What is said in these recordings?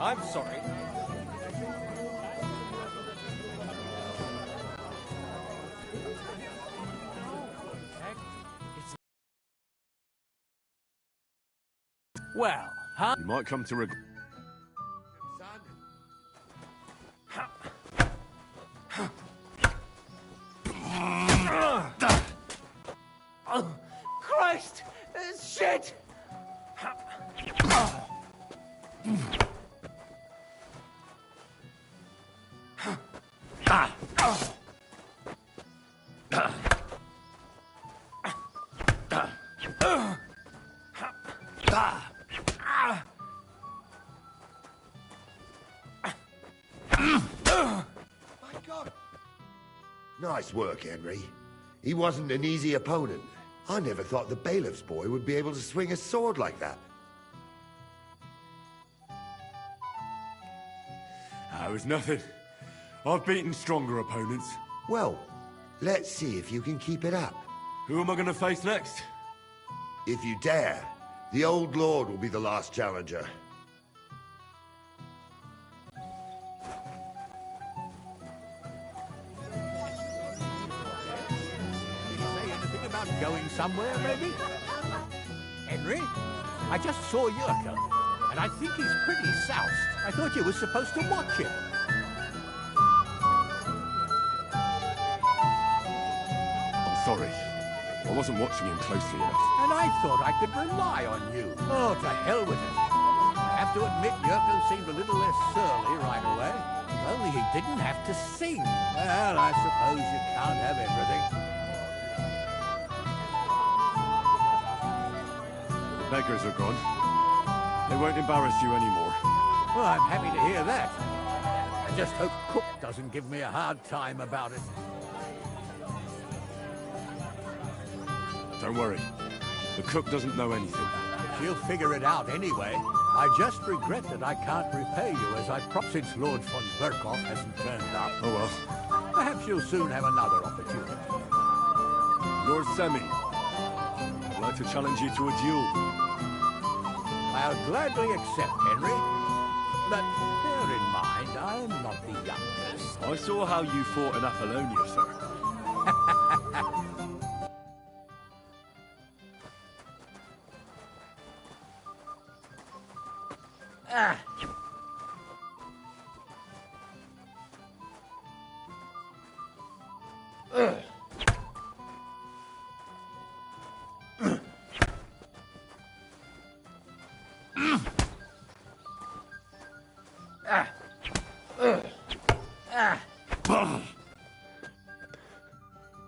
I'm sorry. Well, huh? You might come to regret. Christ! Shit! My God! Nice work, Henry. He wasn't an easy opponent. I never thought the bailiff's boy would be able to swing a sword like that. It was nothing. I've beaten stronger opponents. Well, let's see if you can keep it up. Who am I going to face next? If you dare, the Old Lord will be the last challenger. Going somewhere, maybe? Henry? I just saw Yurko, and I think he's pretty soused. I thought you were supposed to watch him. I'm sorry. I wasn't watching him closely enough. And I thought I could rely on you. Oh, to hell with it. I have to admit, Yurko seemed a little less surly right away. If only he didn't have to sing. Well, I suppose you can't have everything. Beggars are gone. They won't embarrass you anymore. Well, I'm happy to hear that. I just hope Cook doesn't give me a hard time about it. Don't worry. The cook doesn't know anything. She'll figure it out anyway. I just regret that I can't repay you as I since Lord von Berkoff hasn't turned up. Oh well. Perhaps you'll soon have another opportunity. Lord Semi, I'd like to challenge you to a duel. I'll gladly accept, Henry. But bear in mind, I'm not the youngest. I saw how you fought in Apollonia, sir.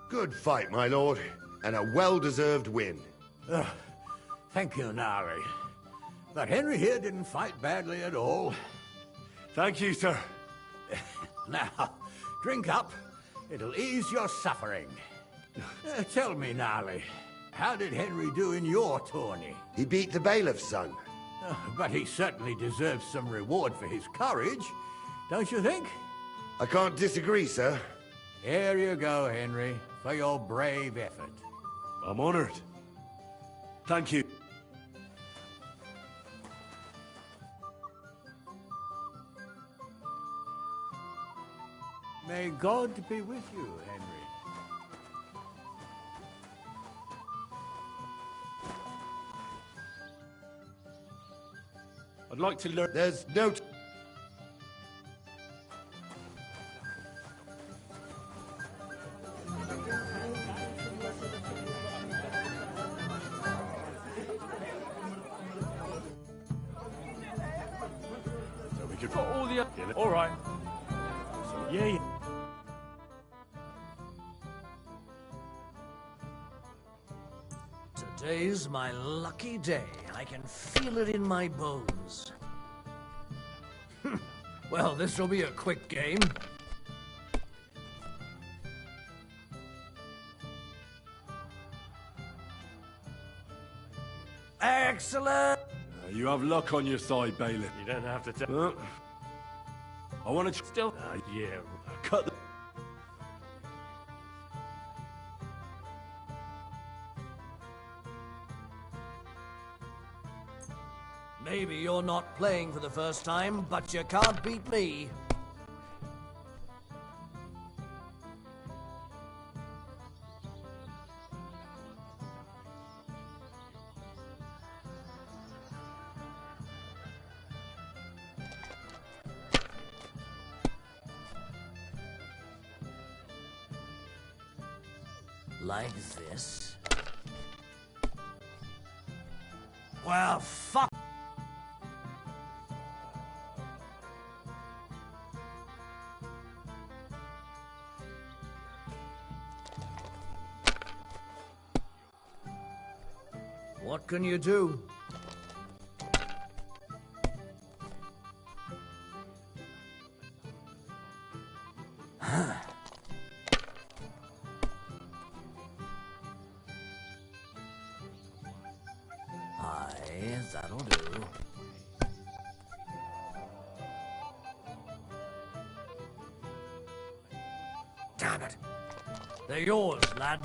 Good fight, my lord, and a well-deserved win. Thank you, Nari. But Henry here didn't fight badly at all. Thank you, sir. Now, drink up. It'll ease your suffering. Tell me, Nari, how did Henry do in your tourney? He beat the bailiff's son. But he certainly deserves some reward for his courage, don't you think? I can't disagree, sir. Here you go, Henry, for your brave effort. I'm honored. Thank you. May God be with you, Henry. I'd like to learn... There's no... So we could... For all the... All right. Yeah. Today's my lucky day. I can feel it in my bones. Well, this'll be a quick game. Excellent! You have luck on your side, Bailiff. You don't have to tell. I want to... Still? Yeah. Cut the... Maybe you're not playing for the first time, but you can't beat me. Like this? Well, fuck! What can you do? Aye, that'll do. Damn it! They're yours, lad.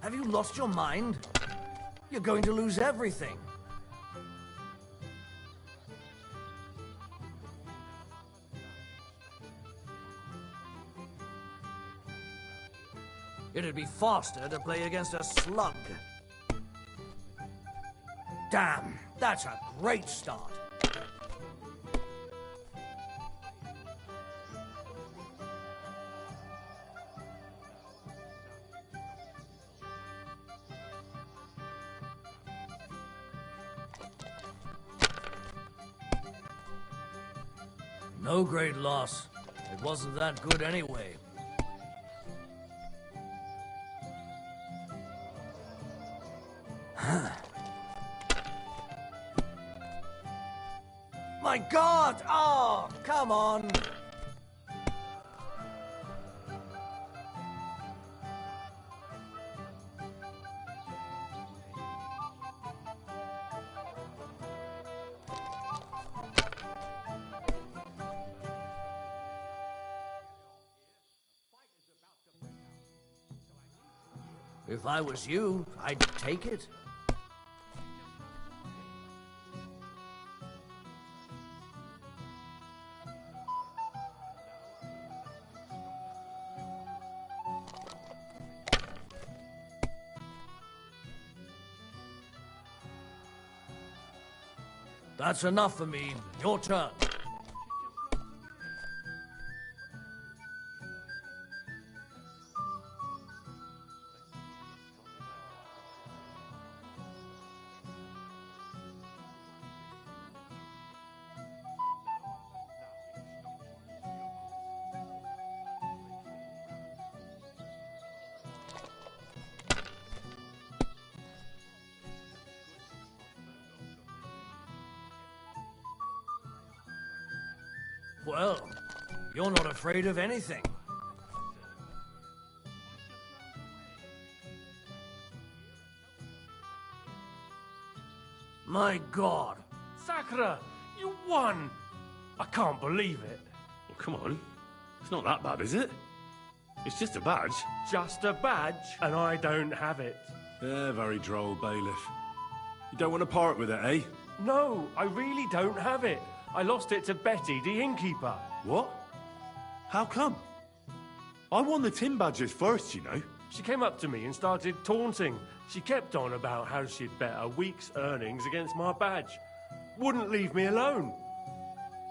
Have you lost your mind? You're going to lose everything. It'd be faster to play against a slug. Damn, that's a great start. No great loss. It wasn't that good anyway. My God! Oh, come on! If I was you, I'd take it. That's enough for me. Your turn. Well, you're not afraid of anything. My God. Sakura, you won! I can't believe it. Well, come on. It's not that bad, is it? It's just a badge. Just a badge, and I don't have it. Yeah, very droll, bailiff. You don't want to part with it, eh? No, I really don't have it. I lost it to Betty, the innkeeper. What? How come? I won the tin badges first, you know. She came up to me and started taunting. She kept on about how she'd bet a week's earnings against my badge. Wouldn't leave me alone.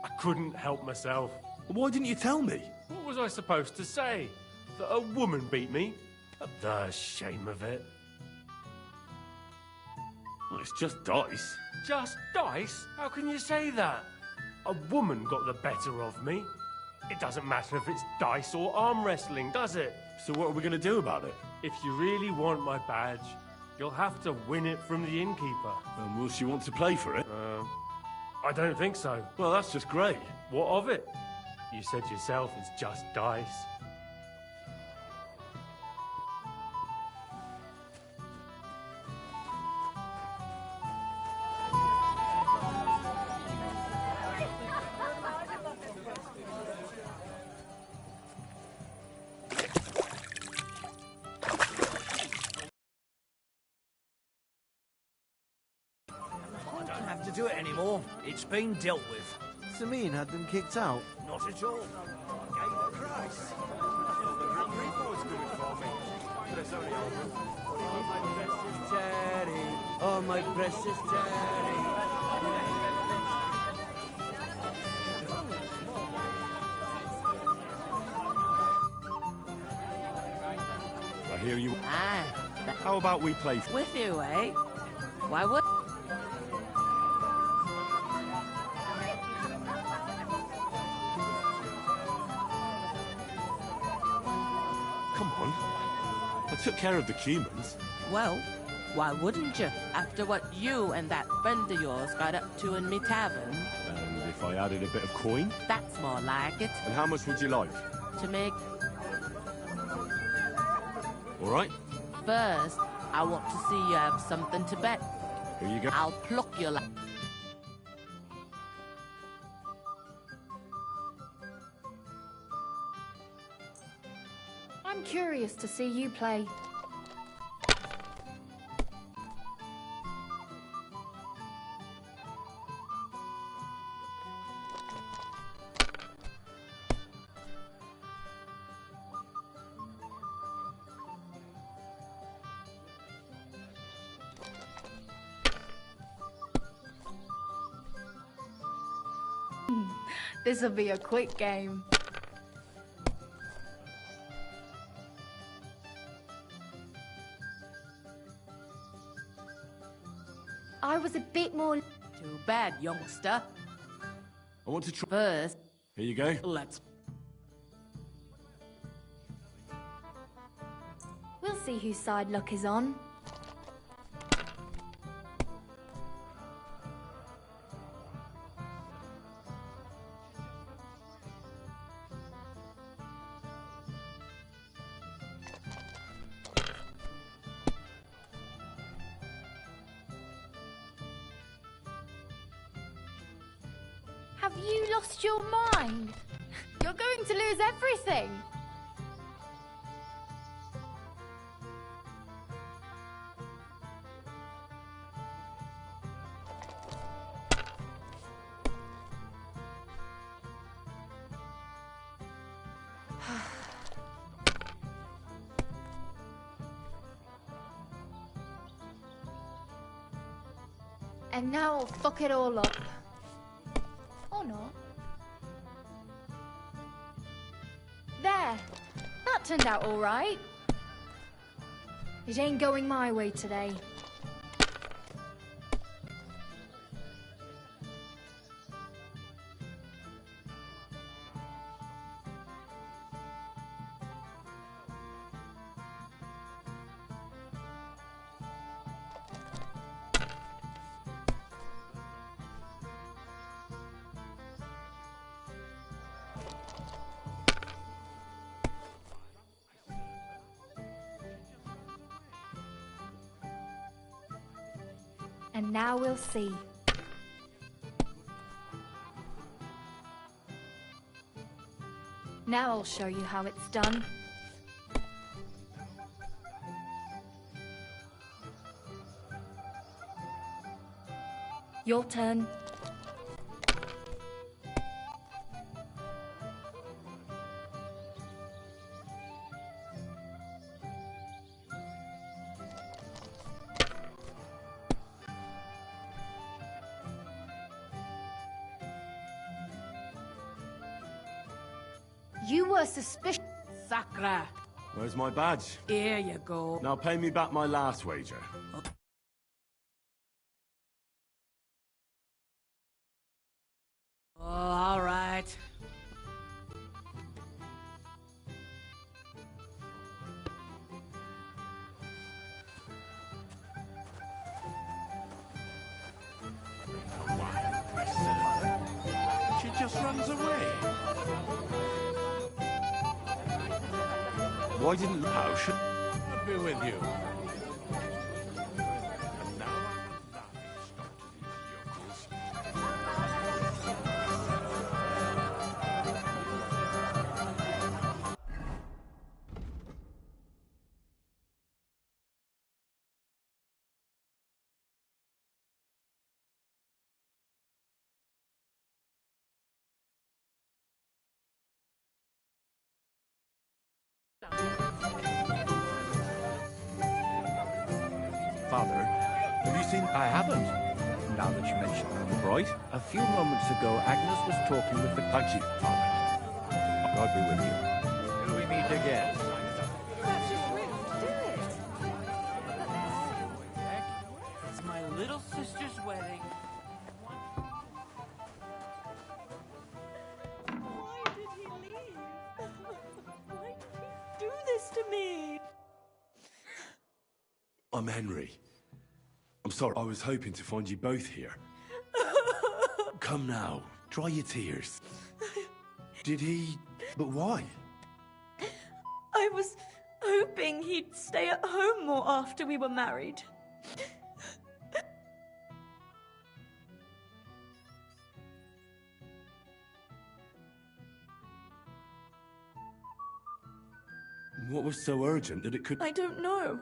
I couldn't help myself. Why didn't you tell me? What was I supposed to say? That a woman beat me? The shame of it. Well, it's just dice. Just dice? How can you say that? A woman got the better of me. It doesn't matter if it's dice or arm wrestling, does it? So what are we going to do about it? If you really want my badge, you'll have to win it from the innkeeper. And will she want to play for it? I don't think so. Well, that's just great. What of it? You said yourself it's just dice. don't have to do it anymore. It's been dealt with. Samin had them kicked out. Not at all. I gave a price. Teddy, oh my precious Teddy. I hear you. Ah, How about we play? with you, eh? Why would... Come on. I took care of the humans. Well, why wouldn't you? After what you and that friend of yours got up to in me tavern, And if I added a bit of coin? that's more like it. And how much would you like? To make... All right? First, I want to see you have something to bet. Here you go. I'll pluck you like... I'm curious to see you play. This'll be a quick game. I was a bit more... Too bad, youngster. I want to try. First, Here you go. let's... We'll see whose side luck is on. Have you lost your mind? You're going to lose everything. And now I'll fuck it all up. Or not. There. That turned out all right. It ain't going my way today. And now we'll see. Now I'll show you how it's done. Your turn. You were suspicious. Sakra. Where's my badge? Here you go. Now pay me back my last wager. Oh, all right. She just runs away. Why didn't... How should... I'll be with you. father. Have you seen... I haven't. Now that you mention it. Right. A few moments ago, Agnes was talking with the... Thank you, father. God be with you. Till we meet again. That's just rude. Do it. It's my little sister's wedding. Why did he leave? Why did he do this to me? I'm Henry. I'm sorry, I was hoping to find you both here. Come now, dry your tears. Did he... but why? I was hoping he'd stay at home more after we were married. What was so urgent that it could... I don't know.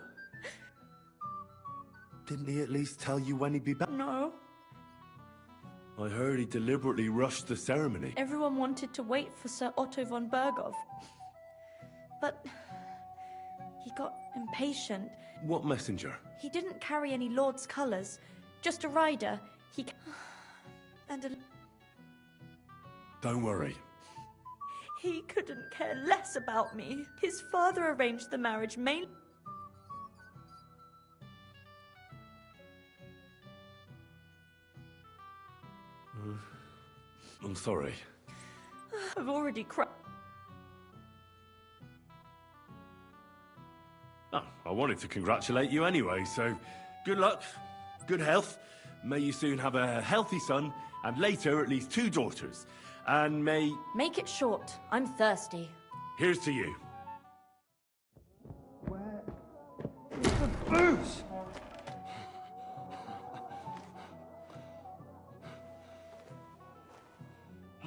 Didn't he at least tell you when he'd be back? No. I heard he deliberately rushed the ceremony. Everyone wanted to wait for Sir Otto von Berghoff. But he got impatient. What messenger? He didn't carry any Lord's colours, just a rider. And a... Don't worry. He couldn't care less about me. His father arranged the marriage mainly... I'm sorry. I've already cried. Oh, I wanted to congratulate you anyway, so good luck, good health. May you soon have a healthy son, and later at least 2 daughters. And may... Make it short. I'm thirsty. Here's to you. Boots!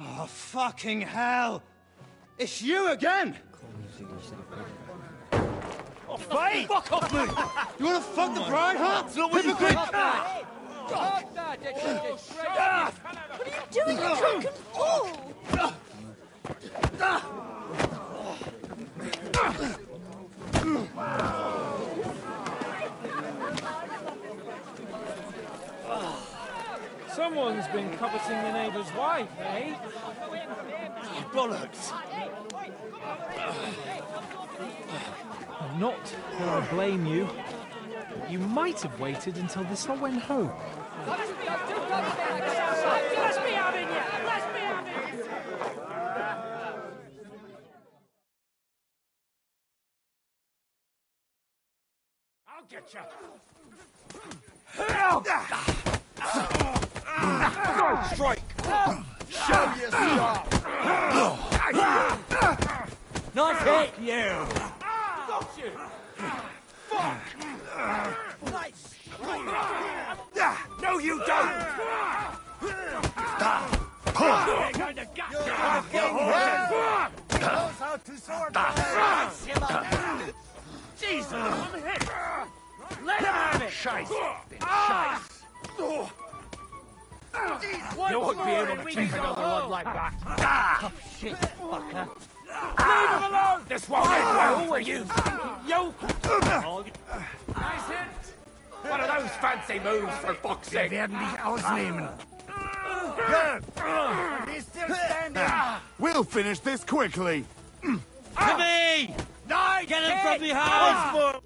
Oh, fucking hell! It's you again! Oh, Faye! Fuck off me! You wanna fuck the bride, huh? It's not what you think! What are you doing, you drunken fool? Someone's been coveting the neighbour's wife, eh? Bollocks! Not that I blame you. You might have waited until this lot went home. Let me have it, yeah! Let me have it! I'll get you! Strike! Show yourself! Nice hit, you! Got you! Fuck! Nice! No, you don't! They're going to gut you! Knows how to sword! Jesus, I'm hit! Let him have it! Scheiße! Scheiße! You won't be able to take another one like that. Tough shit, fucker. Leave him alone! This won't end well for you! You! Nice hit! One of those fancy moves for boxing! Wir werden dich ausnehmen. He's still standing! We'll finish this quickly. To me! Nice! Get him from behind!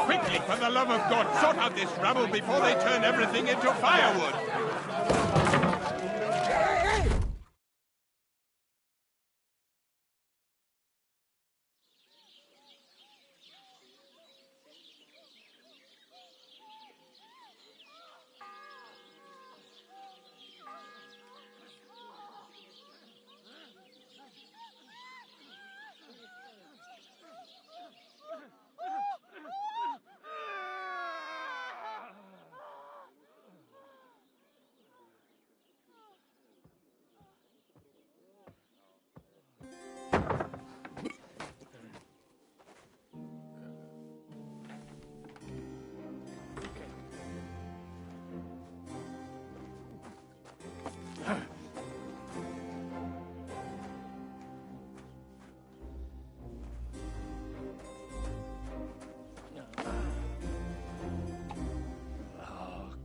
Quickly, for the love of God, sort out this rabble before they turn everything into firewood.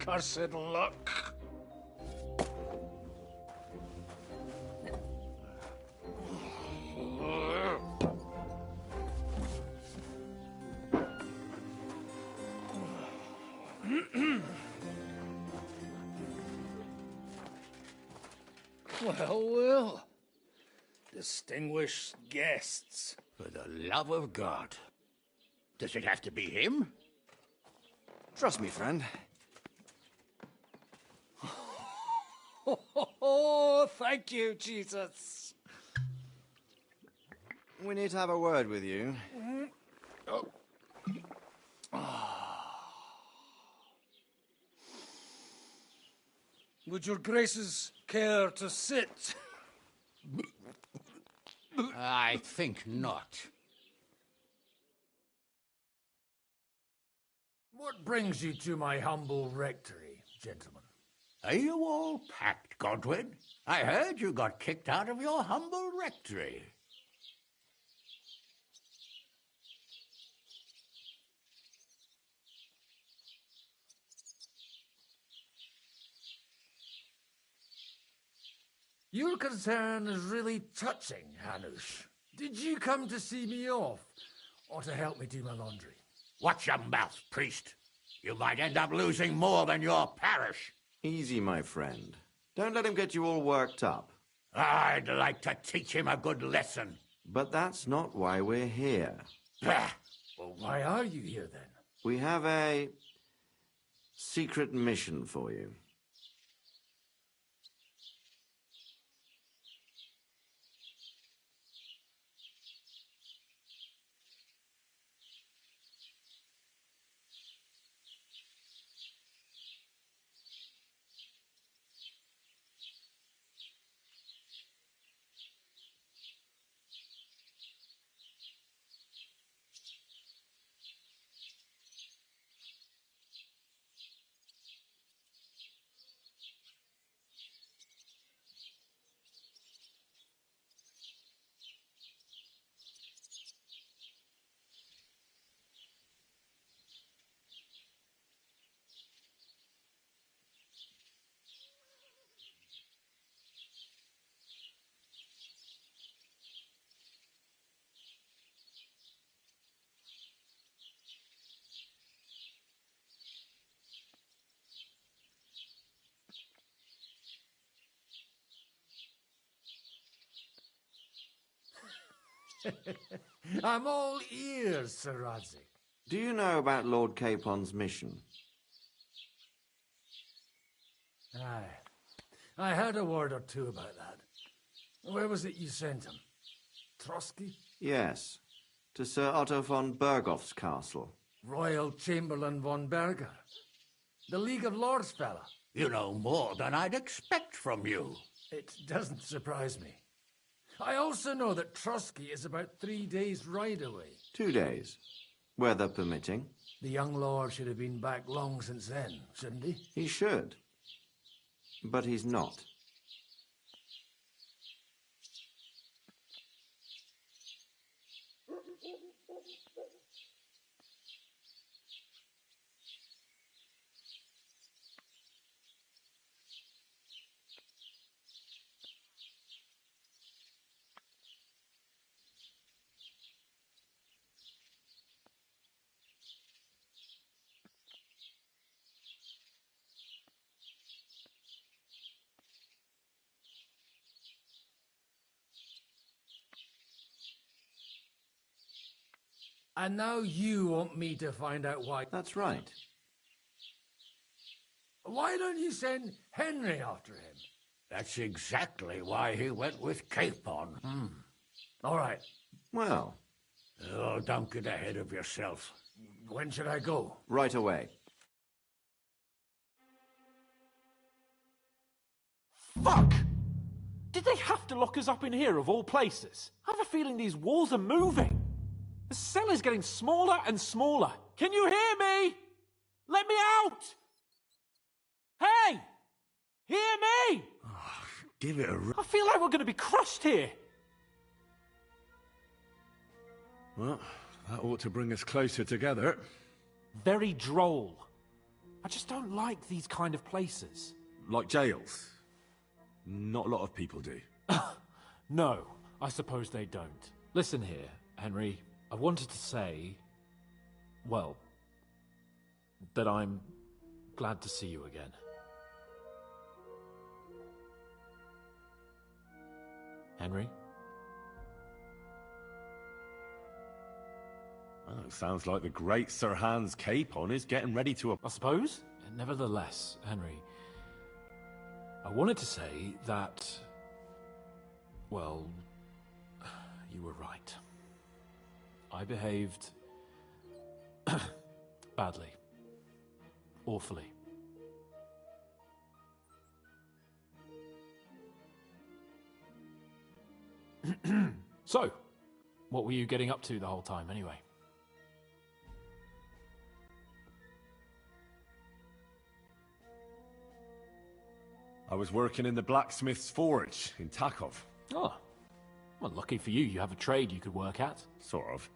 cursed luck. Well, well. Distinguished guests. For the love of God. Does it have to be him? Trust me, friend. Oh, thank you, Jesus. We need to have a word with you. Oh. Would your graces care to sit? I think not. What brings you to my humble rectory, gentlemen? Are you all packed, Godwin? I heard you got kicked out of your humble rectory. Your concern is really touching, Hanush. Did you come to see me off, or to help me do my laundry? Watch your mouth, priest. You might end up losing more than your parish. Easy, my friend. Don't let him get you all worked up. I'd like to teach him a good lesson. But that's not why we're here. Well, why are you here, then? We have a secret mission for you. I'm all ears, Sir Radzik. Do you know about Lord Capon's mission? Aye. I heard a word or two about that. Where was it you sent him? Trotsky? Yes, to Sir Otto von Bergoff's castle. Royal Chamberlain von Berger. The League of Lords fella. You know more than I'd expect from you. It doesn't surprise me. I also know that Trotsky is about 3 days' ride away. 2 days, weather permitting. The young lord should have been back long since then, shouldn't he? He should. But he's not. And now you want me to find out why... That's right. Why don't you send Henry after him? That's exactly why he went with Capon. All right. Well... Oh, don't get ahead of yourself. When should I go? Right away. Fuck! Did they have to lock us up in here, of all places? I have a feeling these walls are moving. The cell is getting smaller and smaller. Can you hear me? Let me out! Hey! Hear me! Oh, give it a... I feel like we're going to be crushed here. Well, that ought to bring us closer together. Very droll. I just don't like these kind of places. Like jails? Not a lot of people do. No, I suppose they don't. Listen here, Henry. I wanted to say, well, that I'm glad to see you again. Henry? Oh, sounds like the great Sir Hans Capon is getting ready to... I suppose. Nevertheless, Henry, I wanted to say that, well, you were right. I behaved badly. Awfully. So, what were you getting up to the whole time, anyway? I was working in the blacksmith's forge in Takov. Oh, well, lucky for you, you have a trade you could work at. Sort of.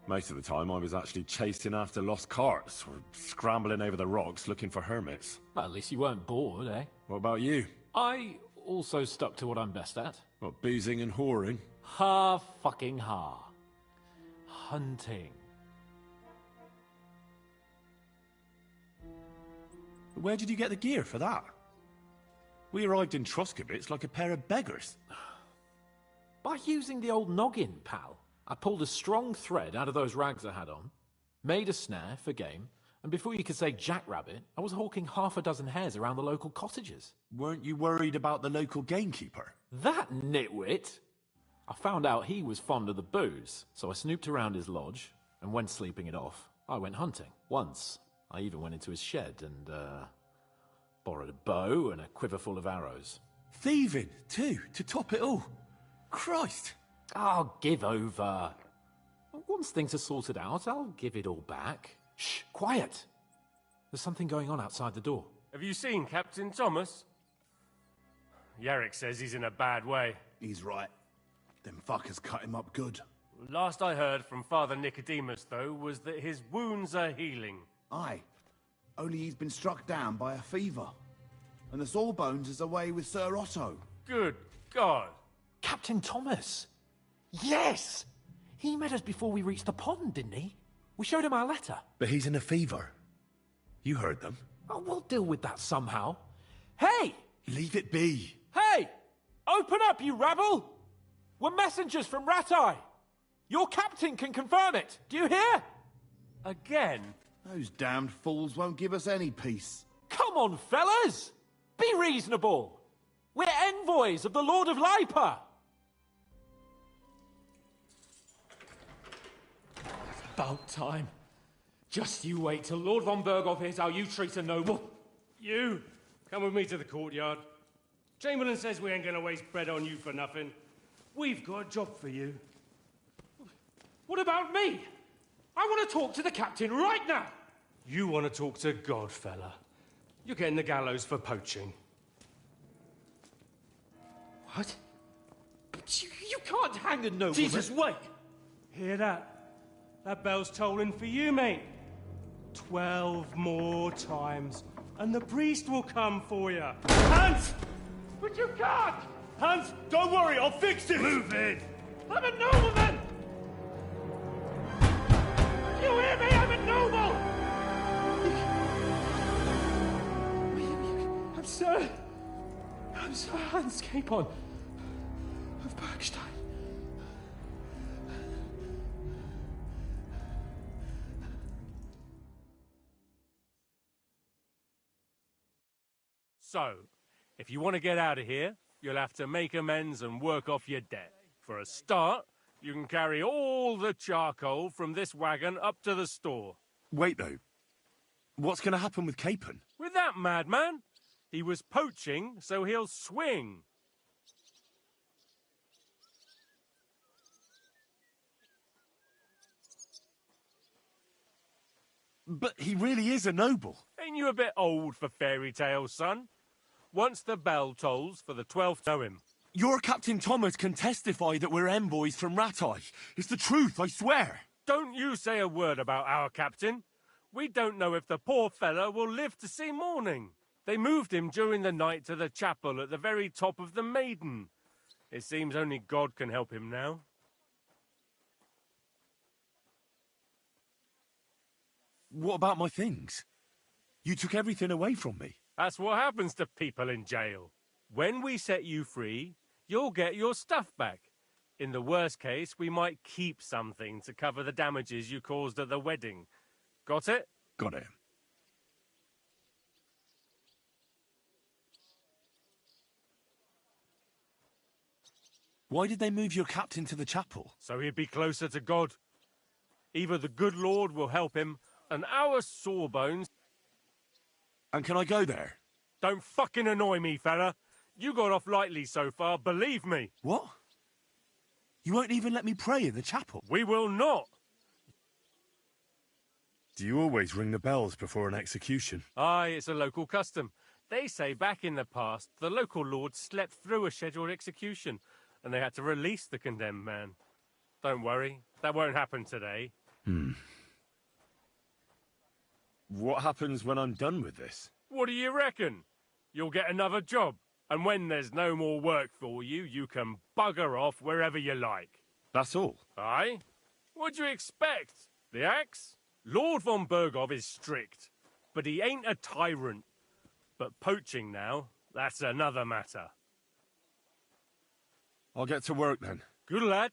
Most of the time I was actually chasing after lost carts, or scrambling over the rocks looking for hermits. Well, at least you weren't bored, eh? What about you? I also stuck to what I'm best at. What, boozing and whoring? Fucking hunting. Where did you get the gear for that? We arrived in Troskovitz like a pair of beggars. By using the old noggin, pal. I pulled a strong thread out of those rags I had on, made a snare for game, and before you could say jackrabbit, I was hawking half a dozen hares around the local cottages. Weren't you worried about the local gamekeeper? That nitwit! I found out he was fond of the booze, so I snooped around his lodge, and when sleeping it off, I went hunting. Once, I even went into his shed and, borrowed a bow and a quiver full of arrows. Thieving, too, to top it all. Christ! Oh, give over. Once things are sorted out, I'll give it all back. Shh, quiet! There's something going on outside the door. Have you seen Captain Thomas? Yarrick says he's in a bad way. He's right. Them fuckers cut him up good. Last I heard from Father Nicodemus, though, was that his wounds are healing. Aye. Only he's been struck down by a fever. And the Sawbones is away with Sir Otto. Good God. Captain Thomas! Yes! He met us before we reached the pond, didn't he? We showed him our letter. But he's in a fever. You heard them. Oh, we'll deal with that somehow. Hey! Leave it be. Hey! Open up, you rabble! We're messengers from Ratai. Your captain can confirm it. Do you hear? Again? Those damned fools won't give us any peace. Come on, fellas! Be reasonable. We're envoys of the Lord of Lipa. About time. Just you wait till Lord von Berghoff hears how you treat a noble. You, come with me to the courtyard. Chamberlain says we ain't gonna waste bread on you for nothing. We've got a job for you. What about me? I want to talk to the captain right now. You want to talk to God, fella. You're getting the gallows for poaching. What? But you can't hang a nobleman. Jesus, wait! Hear that? That bell's tolling for you, mate. 12 more times, and the priest will come for you. Hans! But you can't! Hans, don't worry, I'll fix it! Move it! I'm a nobleman! You hear me? I'm a noble! I'm Sir Hans Capon of Bergstein. So, if you want to get out of here, you'll have to make amends and work off your debt. For a start, you can carry all the charcoal from this wagon up to the store. Wait, though. What's going to happen with Capon? With that madman? He was poaching, so he'll swing. But he really is a noble. Ain't you a bit old for fairy tales, son? Once the bell tolls for the 12th, know him. Your Captain Thomas can testify that we're envoys from Ratai. It's the truth, I swear. Don't you say a word about our captain. We don't know if the poor fella will live to see morning. They moved him during the night to the chapel at the very top of the Maiden. It seems only God can help him now. What about my things? You took everything away from me. That's what happens to people in jail. When we set you free, you'll get your stuff back. In the worst case, we might keep something to cover the damages you caused at the wedding. Got it? Got it. Why did they move your captain to the chapel? So he'd be closer to God. Either the good Lord will help him, and our sawbones... And can I go there? Don't fucking annoy me, fella. You got off lightly so far, believe me. What? You won't even let me pray in the chapel? We will not. Do you always ring the bells before an execution? Aye, it's a local custom. They say back in the past, the local lord slept through a scheduled execution, and they had to release the condemned man. Don't worry, that won't happen today. What happens when I'm done with this? What do you reckon? You'll get another job, and when there's no more work for you, you can bugger off wherever you like. That's all? Aye? What'd you expect? The axe? Lord von Bergov is strict, but he ain't a tyrant. But poaching now, that's another matter. I'll get to work then. Good lad.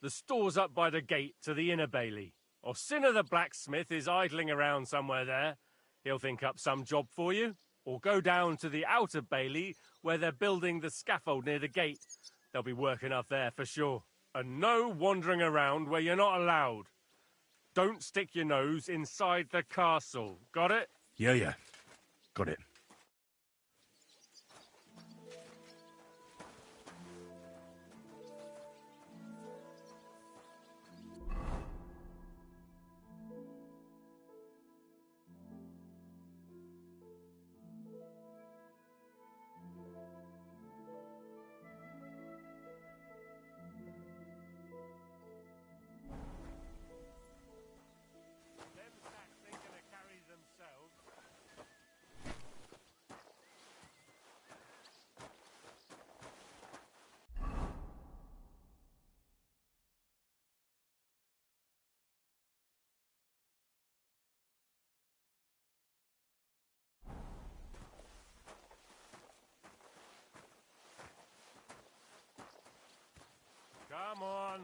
The store's up by the gate to the inner bailey. Orsina the blacksmith is idling around somewhere there. He'll think up some job for you. Or go down to the outer bailey where they're building the scaffold near the gate. They'll be working up there for sure. And no wandering around where you're not allowed. Don't stick your nose inside the castle. Got it? Yeah. Got it. Come on,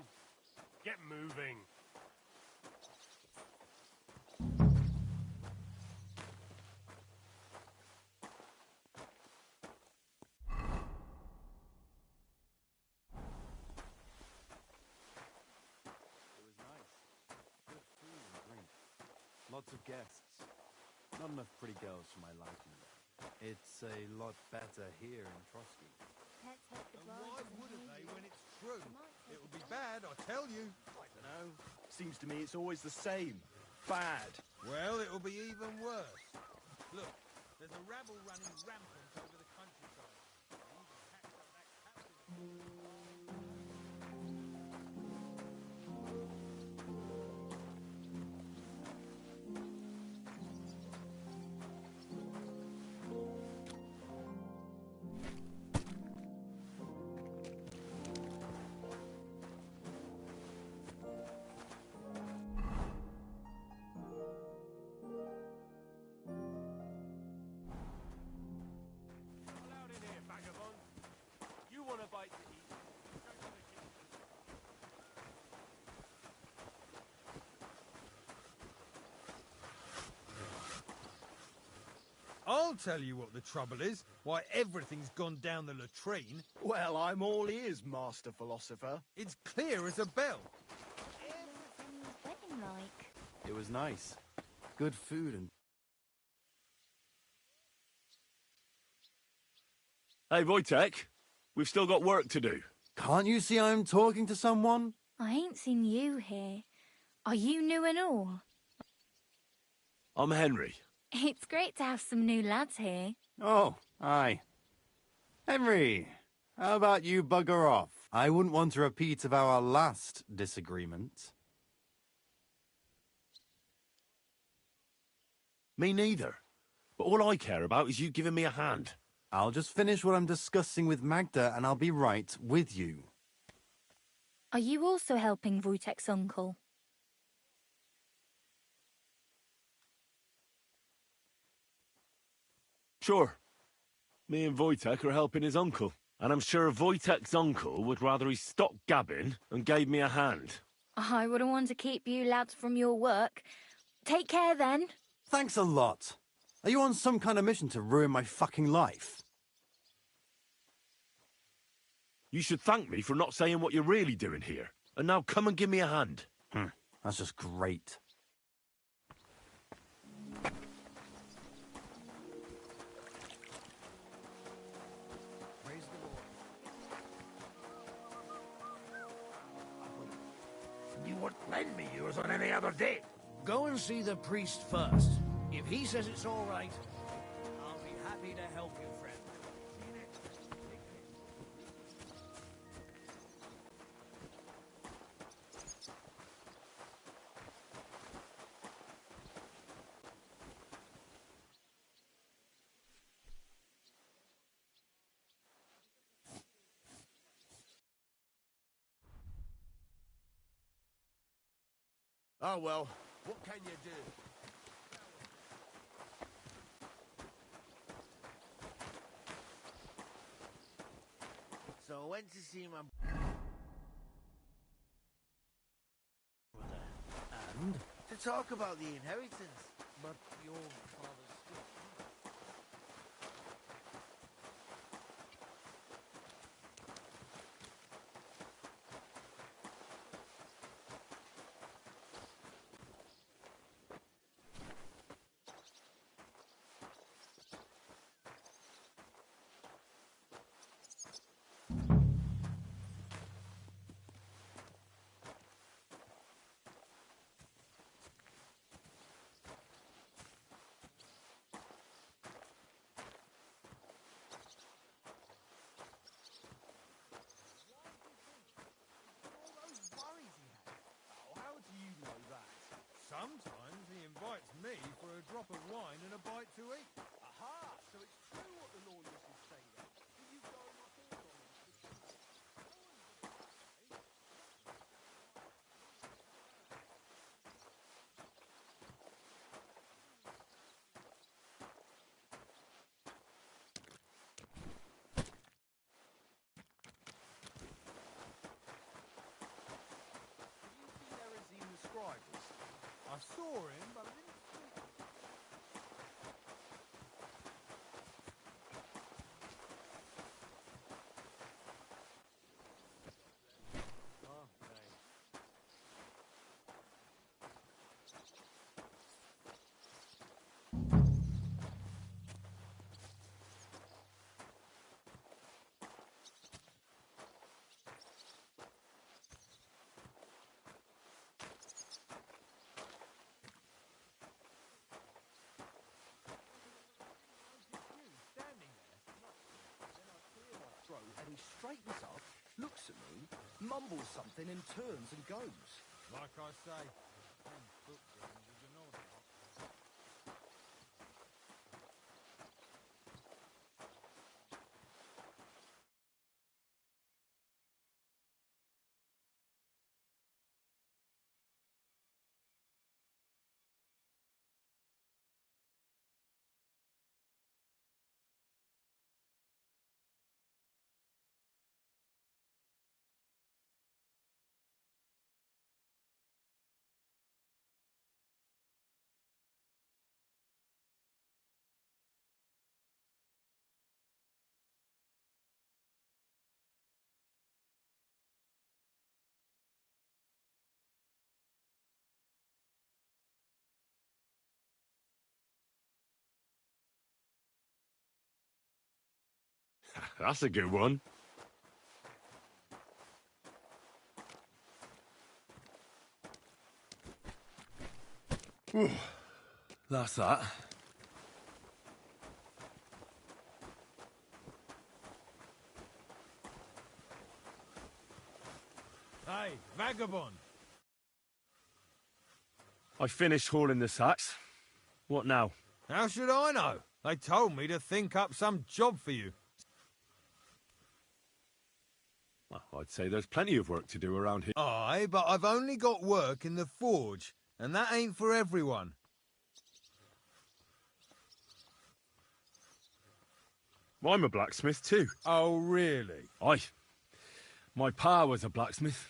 get moving. Lots of guests. Not enough pretty girls for my liking. It's a lot better here in Trotsky. And why wouldn't they when it's true? It'll be bad, I tell you. I don't know. Seems to me it's always the same. Bad. Well, it'll be even worse. Look, there's a rabble running rampant over the countryside. I'll tell you what the trouble is, why everything's gone down the latrine. Well, I'm all ears, Master Philosopher. It's clear as a bell. Everything's wedding-like. It was nice. Good food and... Hey, Wojtek, we've still got work to do. Can't you see I'm talking to someone? I ain't seen you here. Are you new and all? I'm Henry. It's great to have some new lads here. Oh, aye. Henry, how about you bugger off? I wouldn't want to repeat of our last disagreement. Me neither. But all I care about is you giving me a hand. I'll just finish what I'm discussing with Magda, and I'll be right with you. Are you also helping Wojtek's uncle? Sure. Me and Wojtek are helping his uncle. And I'm sure Wojtek's uncle would rather he stopped gabbing and gave me a hand. I wouldn't want to keep you lads from your work. Take care then. Thanks a lot. Are you on some kind of mission to ruin my fucking life? You should thank me for not saying what you're really doing here. And now come and give me a hand. That's just great. You would lend me yours on any other day. Go and see the priest first. If he says it's all right, I'll be happy to help you, friend. Oh well, what can you do? So I went to see my brother and to talk about the inheritance. But your father's still... Sometimes he invites me for a drop of wine and a bite to eat. Aha! So it's true what the lawyers say then. Will you go and report on him? I saw him, but I didn't speak. And he straightens up, looks at me, mumbles something and turns and goes. Like I say, them book rooms is an odd lot. That's a good one. That's that. Hey, vagabond! I finished hauling the sacks. What now? How should I know? They told me to think up some job for you. Well, I'd say there's plenty of work to do around here. Aye, but I've only got work in the forge, and that ain't for everyone. I'm a blacksmith too. Oh, really? Aye. My pa was a blacksmith.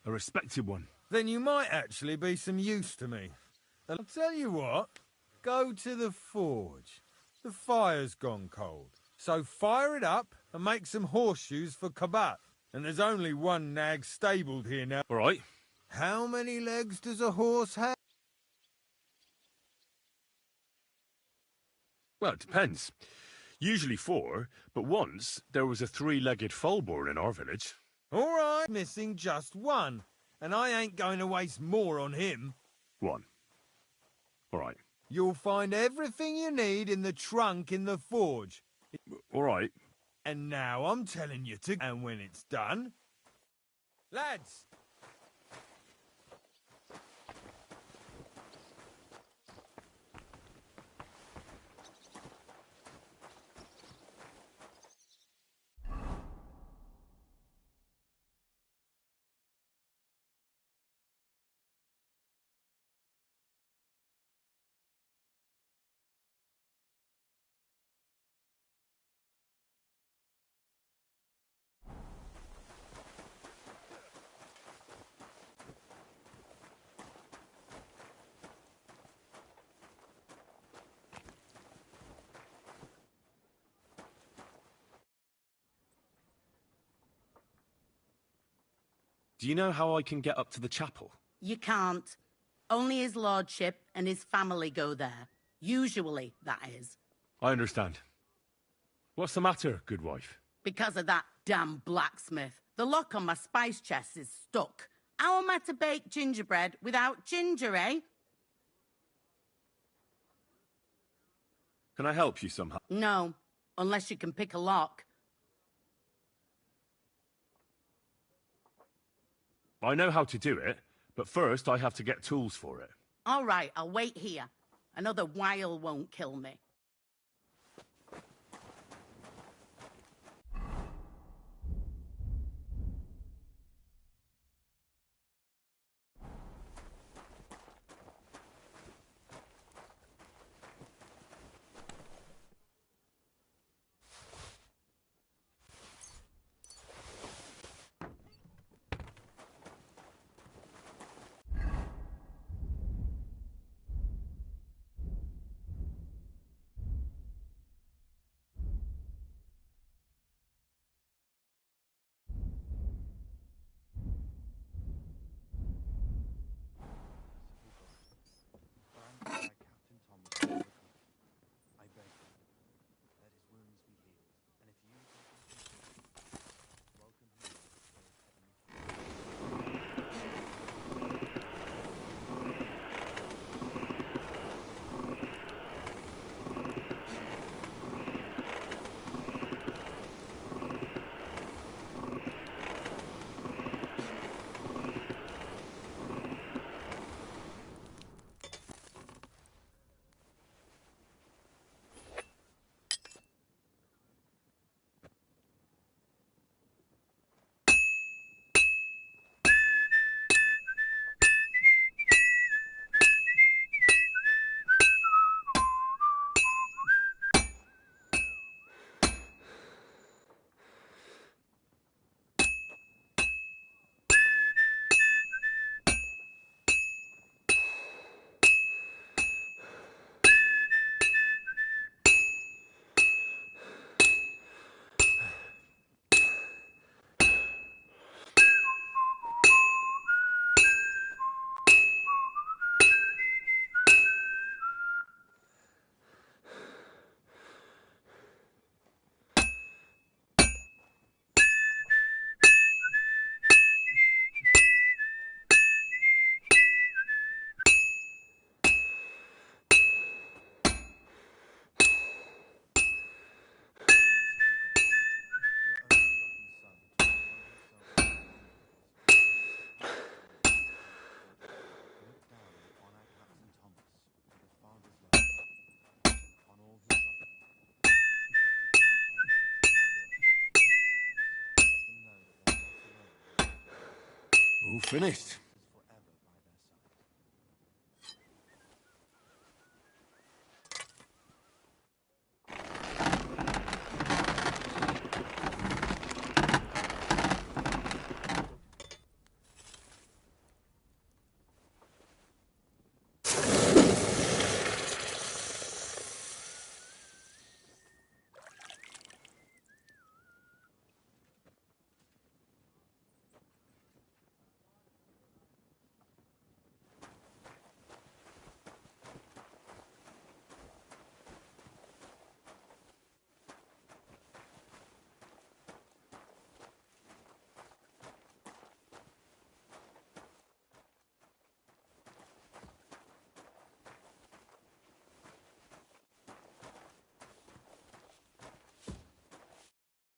A respected one. Then you might actually be some use to me. I'll tell you what. Go to the forge. The fire's gone cold. So fire it up and make some horseshoes for Kabat. And there's only one nag stabled here now. All right. How many legs does a horse have? Well, it depends. Usually 4, but once there was a 3-legged foal born in our village. All right, missing just one. And I ain't going to waste more on him. 1. All right. You'll find everything you need in the trunk in the forge. All right. And now I'm telling you to... And when it's done... Lads! Do you know how I can get up to the chapel? You can't. Only his lordship and his family go there. Usually, that is. I understand. What's the matter, good wife? Because of that damn blacksmith. The lock on my spice chest is stuck. How am I to bake gingerbread without ginger, eh? Can I help you somehow? No, unless you can pick a lock. I know how to do it, but first I have to get tools for it. All right, I'll wait here. Another while won't kill me. All finished.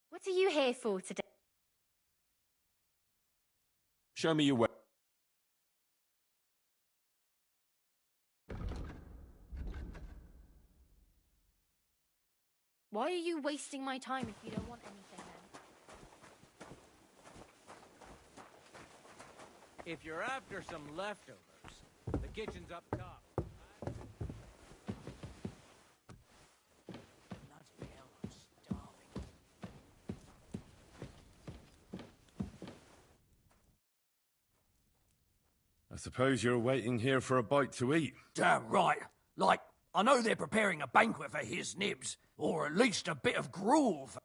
What are you here for today? Show me your way. Why are you wasting my time if you don't want anything then? If you're after some leftovers, the kitchen's up top. Bloody hell, I'm starving. I suppose you're waiting here for a bite to eat. Damn right. Like, I know they're preparing a banquet for his nibs, or at least a bit of gruel for...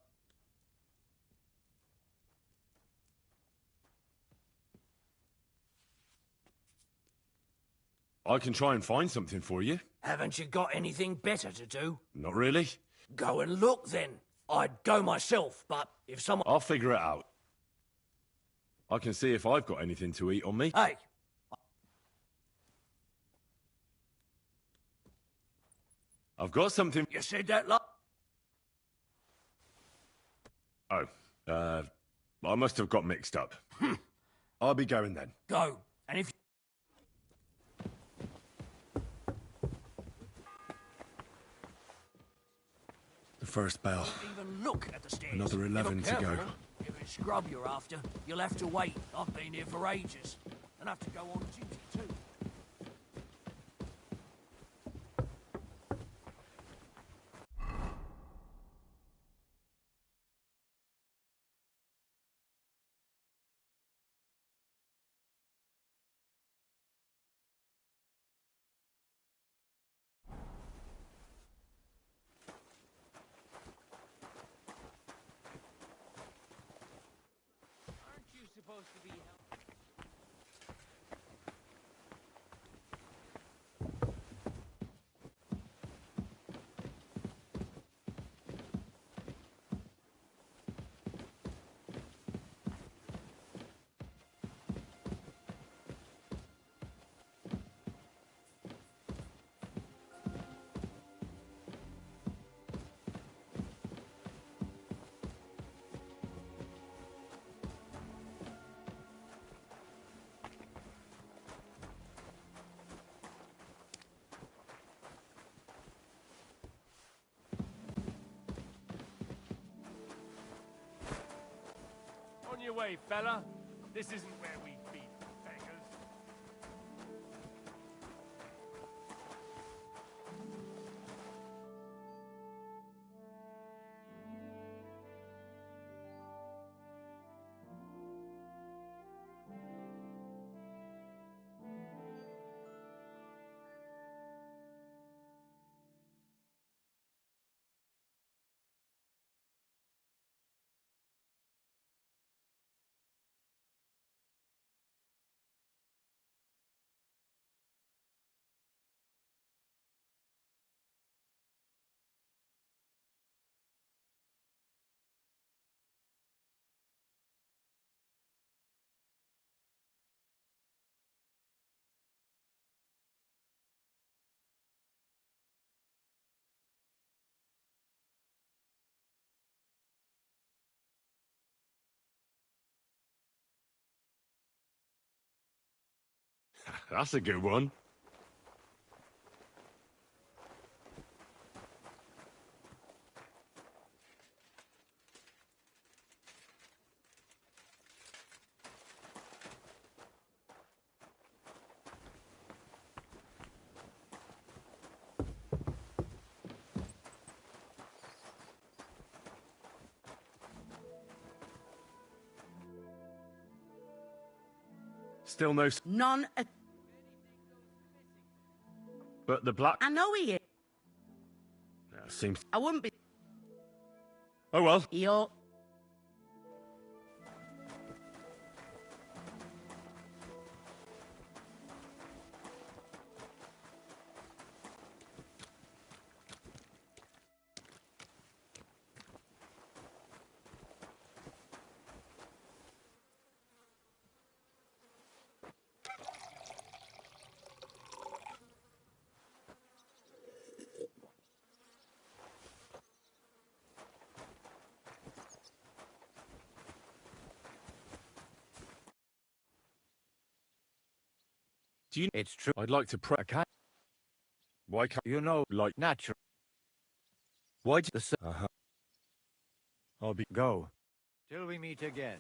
I can try and find something for you. Haven't you got anything better to do? Not really. Go and look then. I'd go myself, but if someone... I'll figure it out. I can see if I've got anything to eat on me. Hey! I've got something... You said that Oh, I must have got mixed up. I'll be going then. Go. And if... The first bell. Even look at the stairs. Another 11 to go. If it's scrub you're after, you'll have to wait. I've been here for ages. And have to go on duty too. Aren't you supposed to be On your way, fella. This isn't where we beat beggars. That's a good one. Still no... None at... But the black... I know he is. Seems... I wouldn't be... Oh well. You're... Do you... It's true. I'd like to pray. Okay. Why can't... You know, like natural. Why do... The... I'll be... Go. Till we meet again.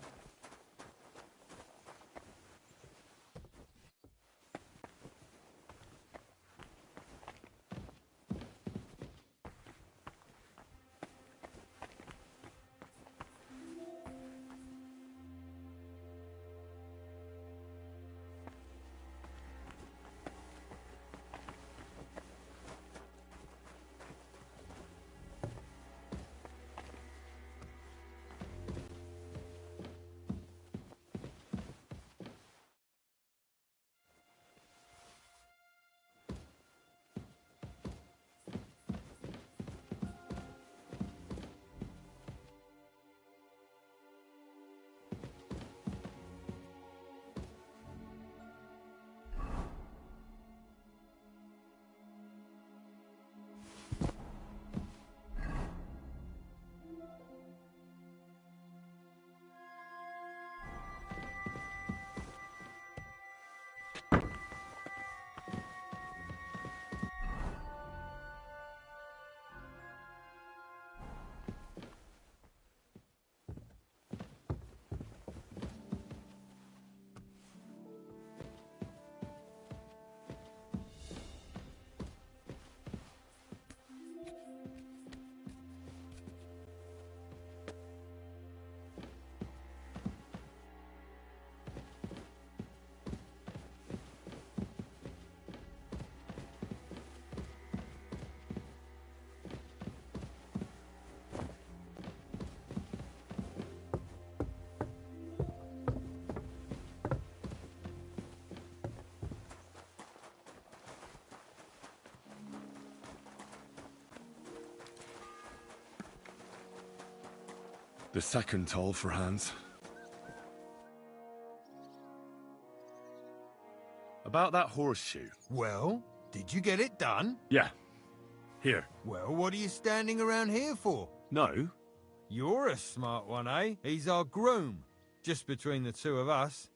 The second toll for Hans. About that horseshoe. Well, did you get it done? Yeah. Here. Well, what are you standing around here for? No. You're a smart one, eh? He's our groom. Just between the two of us.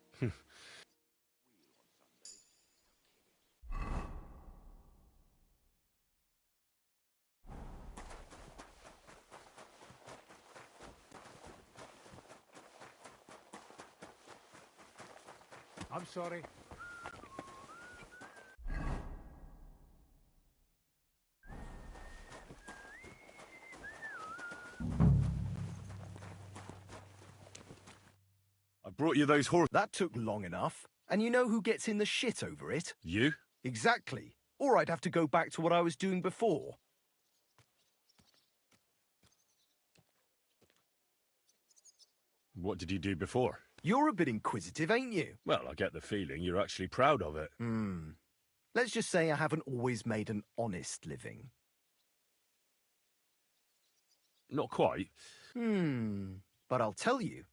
I'm sorry. I brought you those horses. That took long enough. And you know who gets in the shit over it? You? Exactly. Or I'd have to go back to what I was doing before. What did you do before? You're a bit inquisitive, ain't you? Well, I get the feeling you're actually proud of it. Let's just say I haven't always made an honest living. Not quite. But I'll tell you.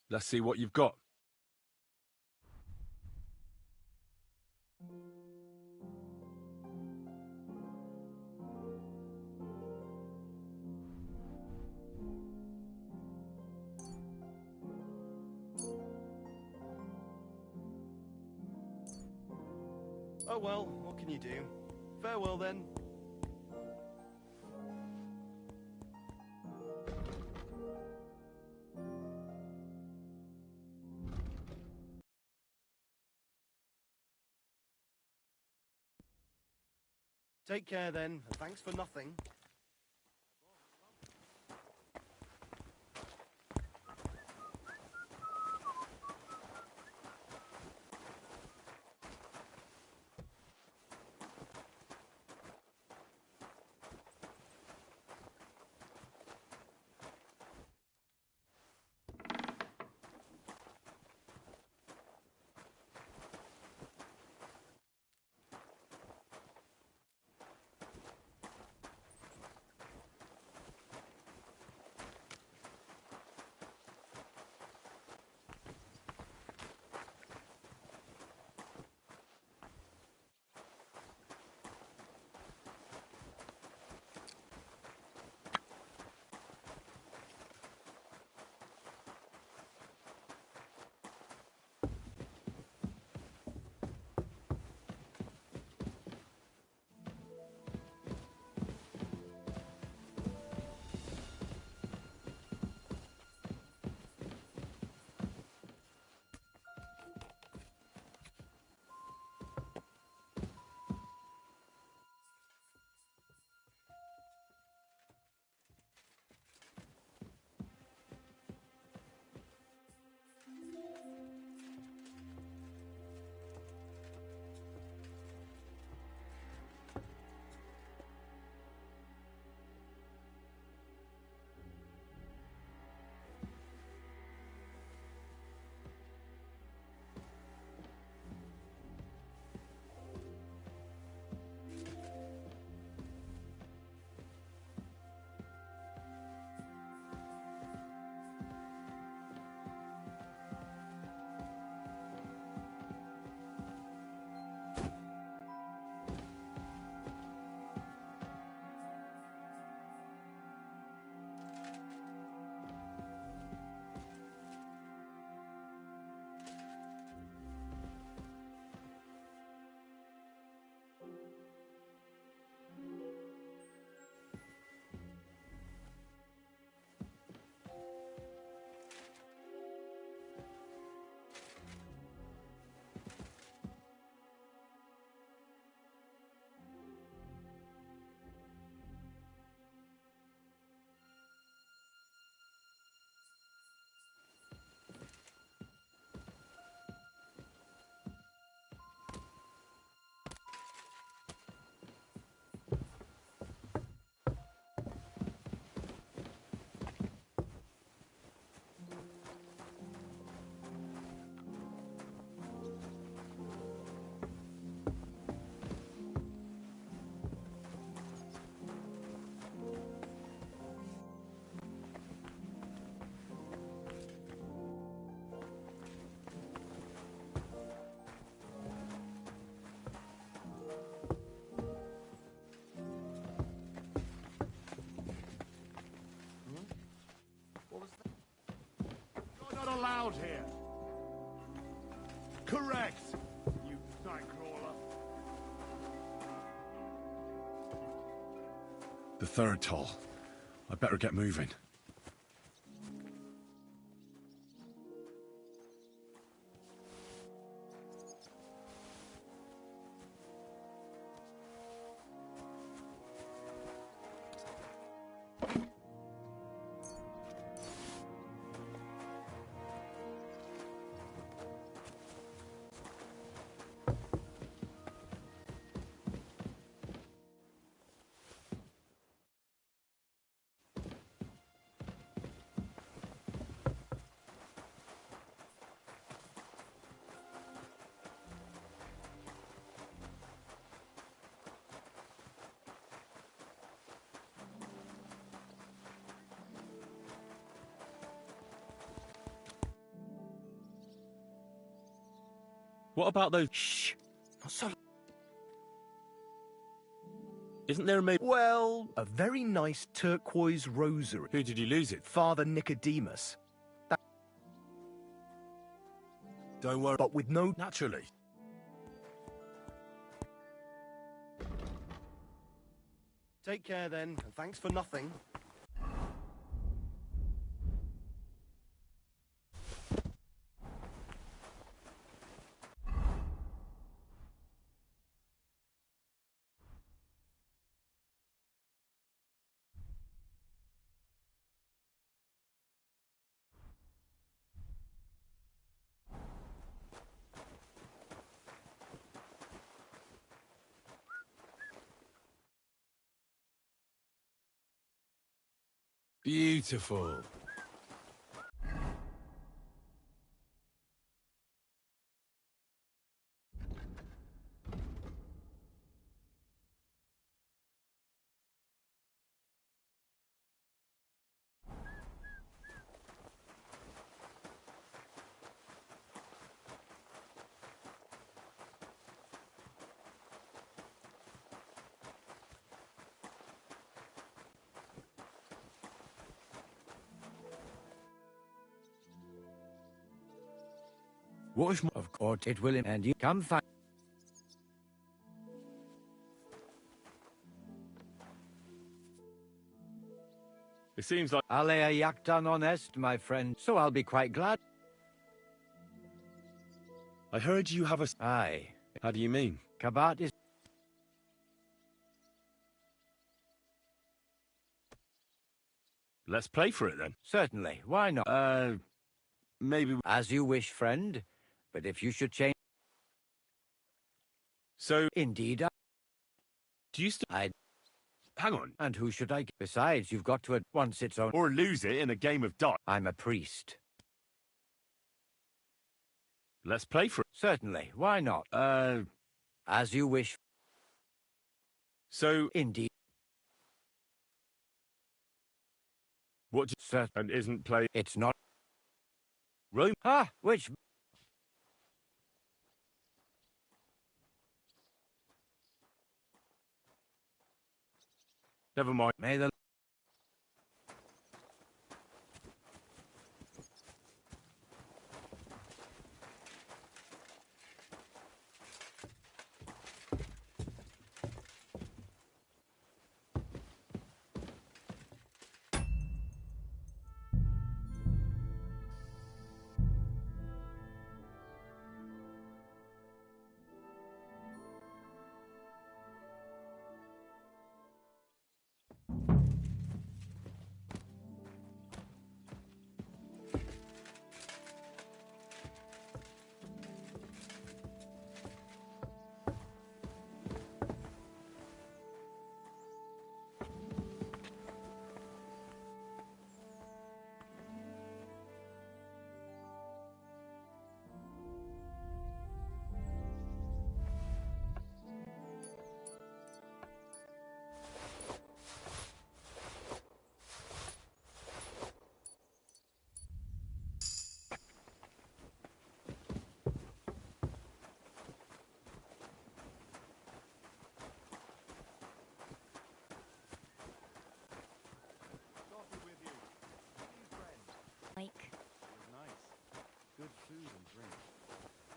Let's see what you've got. Oh well, what can you do? Farewell then. Take care then, and thanks for nothing. Correct, you nightcrawler. The third toll. I better get moving. What about those... Shh! Not so... Isn't there a maid... Well, a very nice turquoise rosary. Who did you lose it? Father Nicodemus. Don't worry. But with no... Naturally. Take care then, and thanks for nothing. Beautiful. What if... Of course it will, and you come find... It seems like... Alea jactan honest, my friend, so I'll be quite glad. I heard you have a... Aye. How do you mean? Kabat is... Let's play for it, then. Certainly, why not? Maybe... As you wish, friend. But if you should change... So... Indeed, Do you still... Hang on. And who should I... Besides, you've got to at once its own... Or lose it in a game of dot. I'm a priest. Let's play for it. Certainly, why not? As you wish. So... Indeed. What... And isn't play... It's not... Rome... Ah, which... Never mind. May the...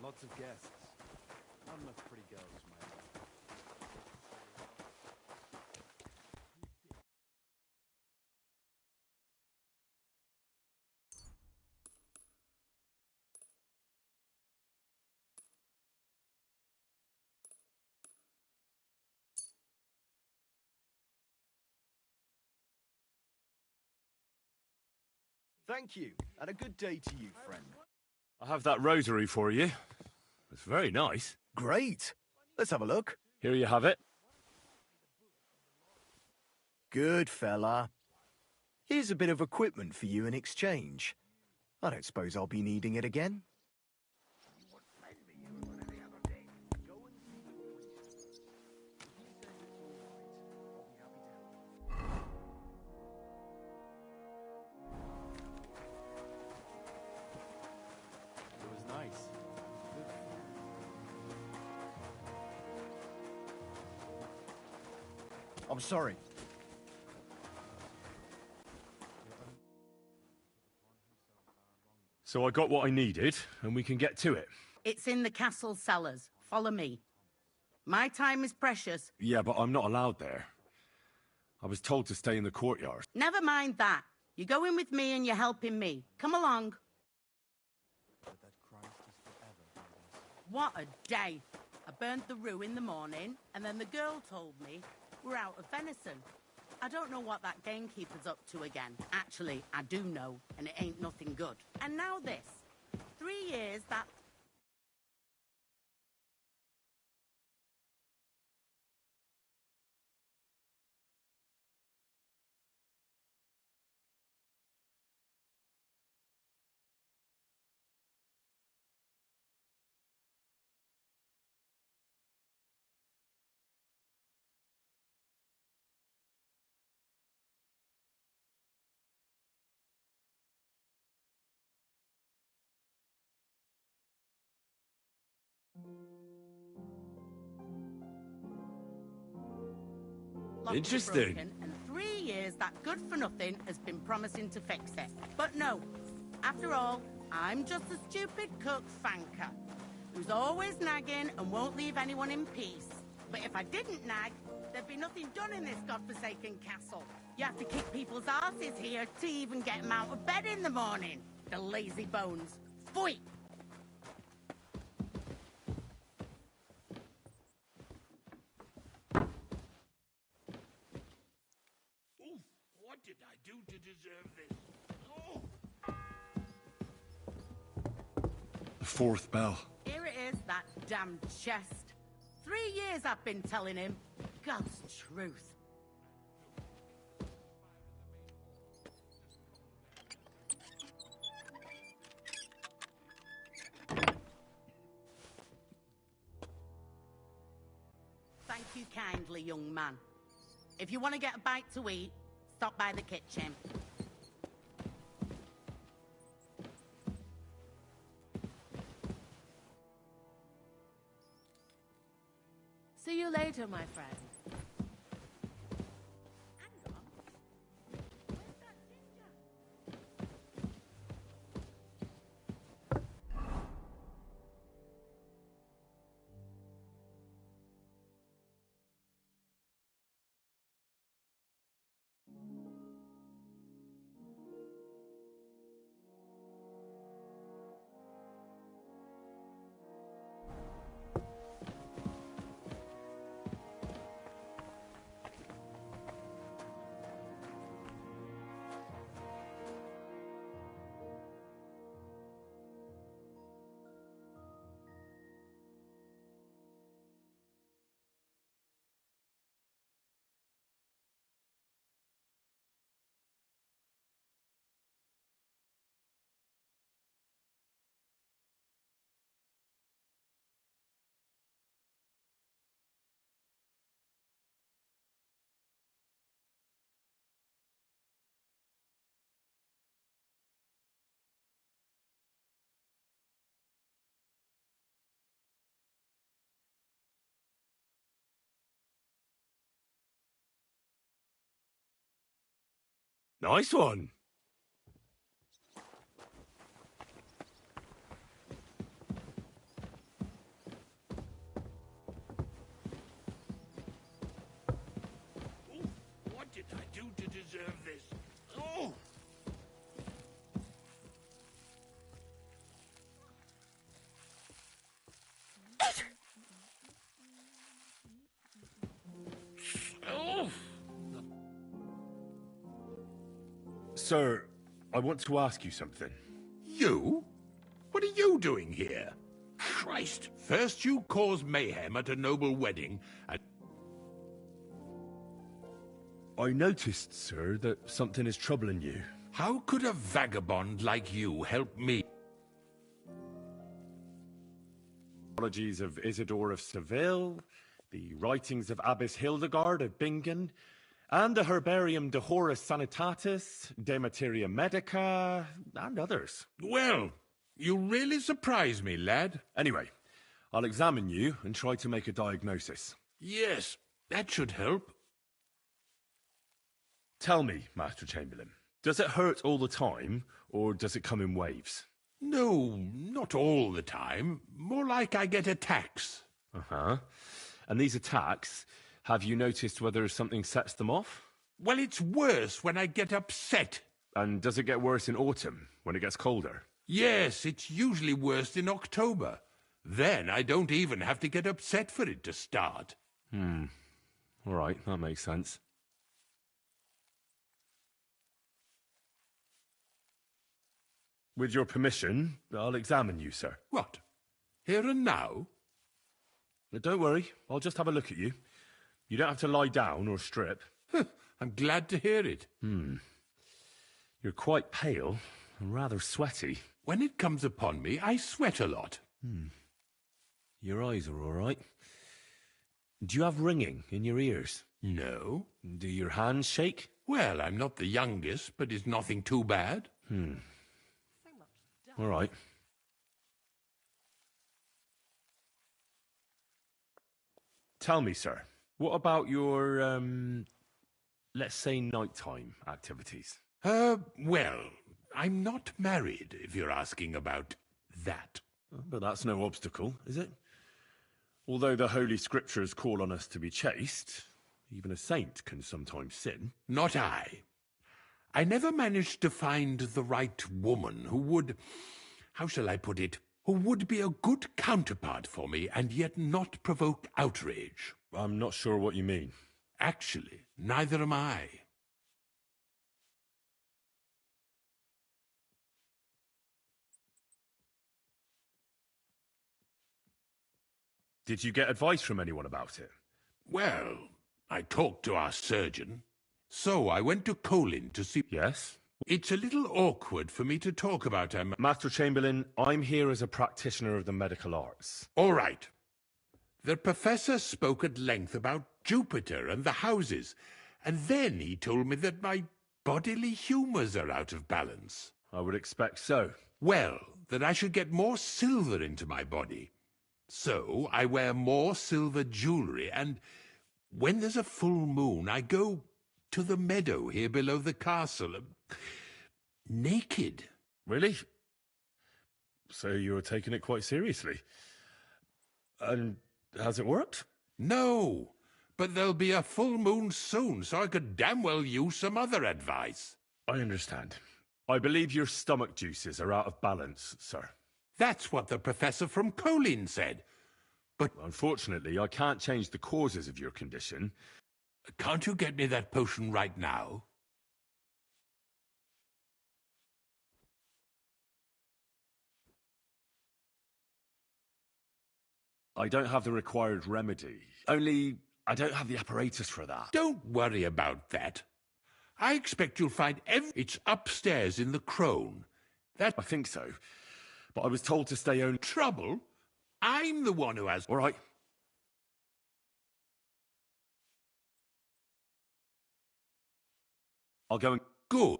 Lots of guests. Not enough pretty girls, my love. Thank you, and a good day to you, friend. I have that rosary for you. It's very nice. Great. Let's have a look. Here you have it. Good fella. Here's a bit of equipment for you in exchange. I don't suppose I'll be needing it again. It was nice. I'm sorry. So I got what I needed, and we can get to it. It's in the castle cellars. Follow me. My time is precious. Yeah, but I'm not allowed there. I was told to stay in the courtyard. Never mind that. You're going with me and you're helping me. Come along. What a day. I burned the rue in the morning, and then the girl told me we're out of venison. I don't know what that gamekeeper's up to again. Actually, I do know, and it ain't nothing good. And now this. 3 years that... Interesting. Broken, and 3 years that good for nothing has been promising to fix it. But no, after all, I'm just a stupid cook fanker who's always nagging and won't leave anyone in peace. But if I didn't nag, there'd be nothing done in this godforsaken castle. You have to kick people's asses here to even get them out of bed in the morning. The lazy bones. Pfui! What did I do to deserve this? Oh! The fourth bell. Here it is, that damned chest. 3 years I've been telling him. God's truth. Thank you kindly, young man. If you want to get a bite to eat, stop by the kitchen. See you later, my friend. Nice one. Sir, I want to ask you something. You? What are you doing here? Christ! First you cause mayhem at a noble wedding, and... I noticed, sir, that something is troubling you. How could a vagabond like you help me? Apologies of Isidore of Seville, the writings of Abbess Hildegard of Bingen, and the Herbarium de Horis Sanitatis, De Materia Medica, and others. Well, you really surprise me, lad. Anyway, I'll examine you and try to make a diagnosis. Yes, that should help. Tell me, Master Chamberlain, does it hurt all the time, or does it come in waves? No, not all the time. More like I get attacks. Uh-huh. And these attacks, have you noticed whether something sets them off? Well, it's worse when I get upset. And does it get worse in autumn, when it gets colder? Yes, it's usually worst in October. Then I don't even have to get upset for it to start. All right, that makes sense. With your permission, I'll examine you, sir. What? Here and now? Don't worry, I'll just have a look at you. You don't have to lie down or strip. I'm glad to hear it. You're quite pale and rather sweaty. When it comes upon me, I sweat a lot. Your eyes are all right. Do you have ringing in your ears? No. Do your hands shake? Well, I'm not the youngest, but it's nothing too bad. All right. Tell me, sir, what about your, let's say, nighttime activities? Well, I'm not married, if you're asking about that. But that's no obstacle, is it? Although the Holy Scriptures call on us to be chaste, even a saint can sometimes sin. Not I. I never managed to find the right woman who would, how shall I put it, who would be a good counterpart for me and yet not provoke outrage. I'm not sure what you mean. Actually, neither am I. Did you get advice from anyone about it? Well, I talked to our surgeon. So I went to Colin to see... Yes? It's a little awkward for me to talk about her... Master Chamberlain, I'm here as a practitioner of the medical arts. All right. The professor spoke at length about Jupiter and the houses, and then he told me that my bodily humours are out of balance. I would expect so. Well, that I should get more silver into my body. So I wear more silver jewellery, and when there's a full moon, I go to the meadow here below the castle, naked. Really? So you're taking it quite seriously. And has it worked? No, but there'll be a full moon soon, so I could damn well use some other advice. I understand. I believe your stomach juices are out of balance, sir. That's what the professor from Colin said. But unfortunately, I can't change the causes of your condition. Can't you get me that potion right now? I don't have the required remedy. Only, I don't have the apparatus for that. Don't worry about that. I expect you'll find it's upstairs in the crone. I think so. But I was told to stay on... Trouble? I'm the one who has... All right. I'll go and... Good.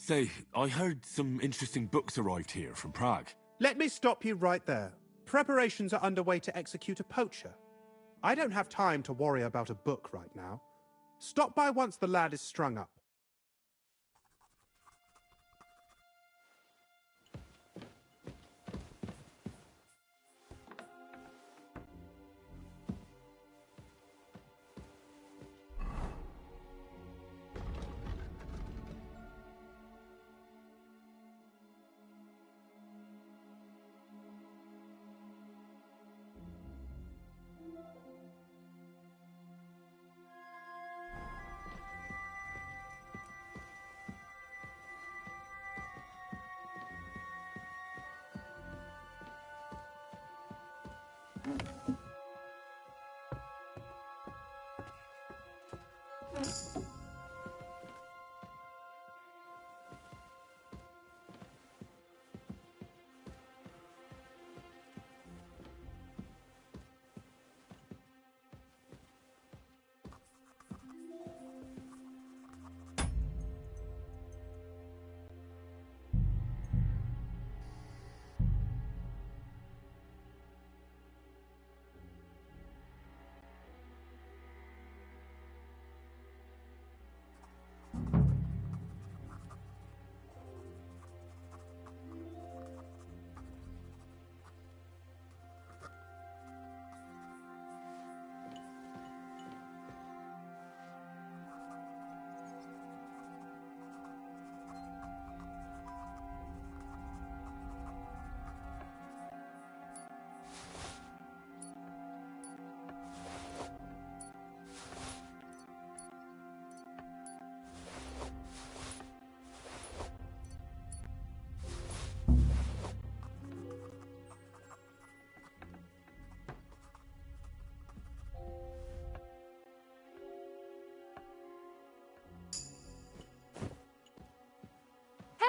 Say, I heard some interesting books arrived here from Prague. Let me stop you right there. Preparations are underway to execute a poacher. I don't have time to worry about a book right now. Stop by once the lad is strung up.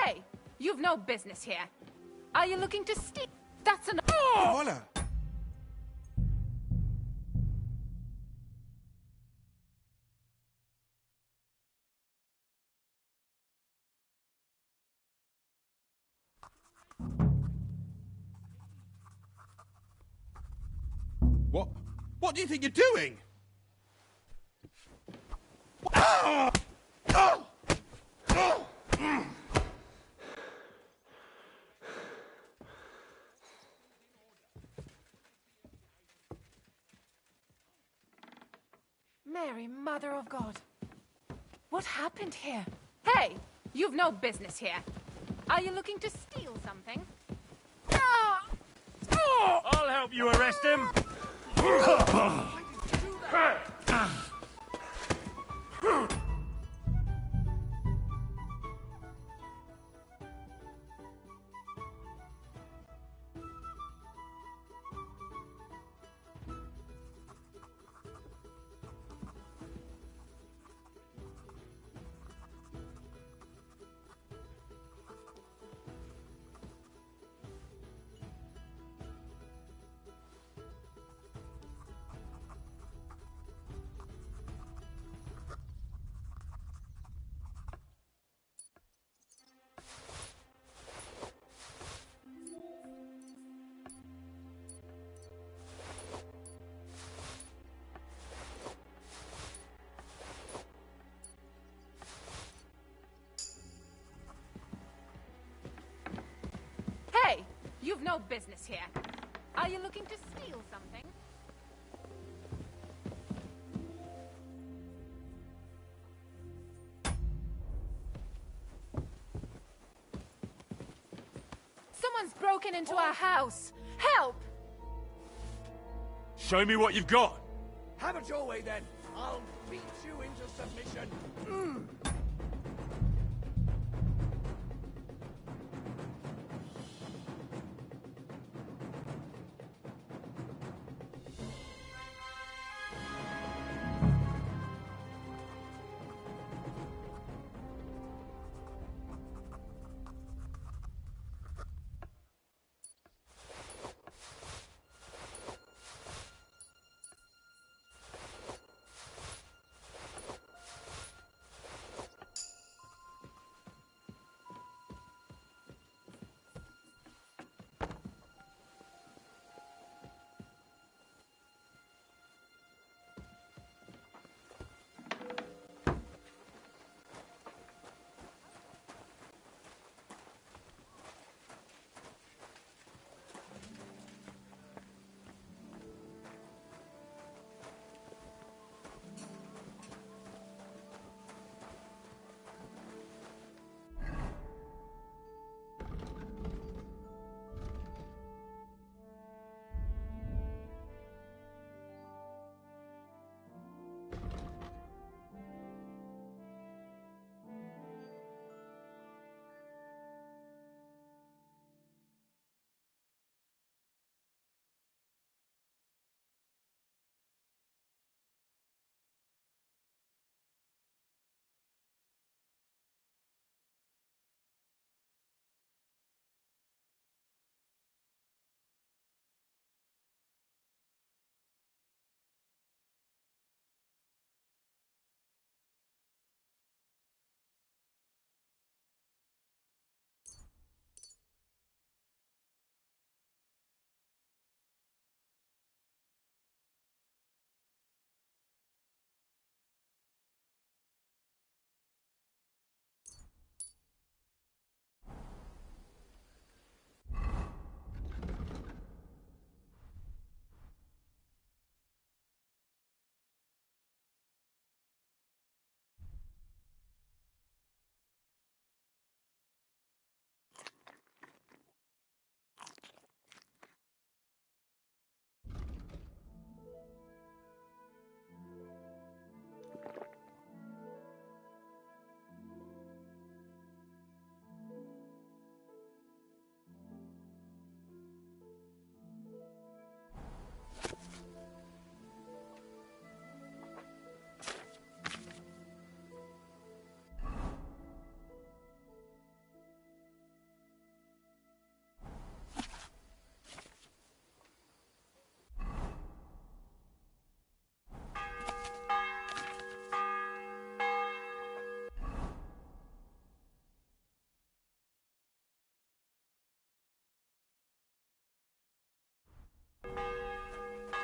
Hey, you've no business here. Are you looking to steal? That's an... Voila! What do you think you're doing? Mary, Mother of God. What happened here? Hey, you've no business here. Are you looking to steal something? I'll help you arrest him. Hey, you've no business here. Are you looking to steal something? Someone's broken into our house. Help! Show me what you've got. Have it your way then. I'll beat you into submission.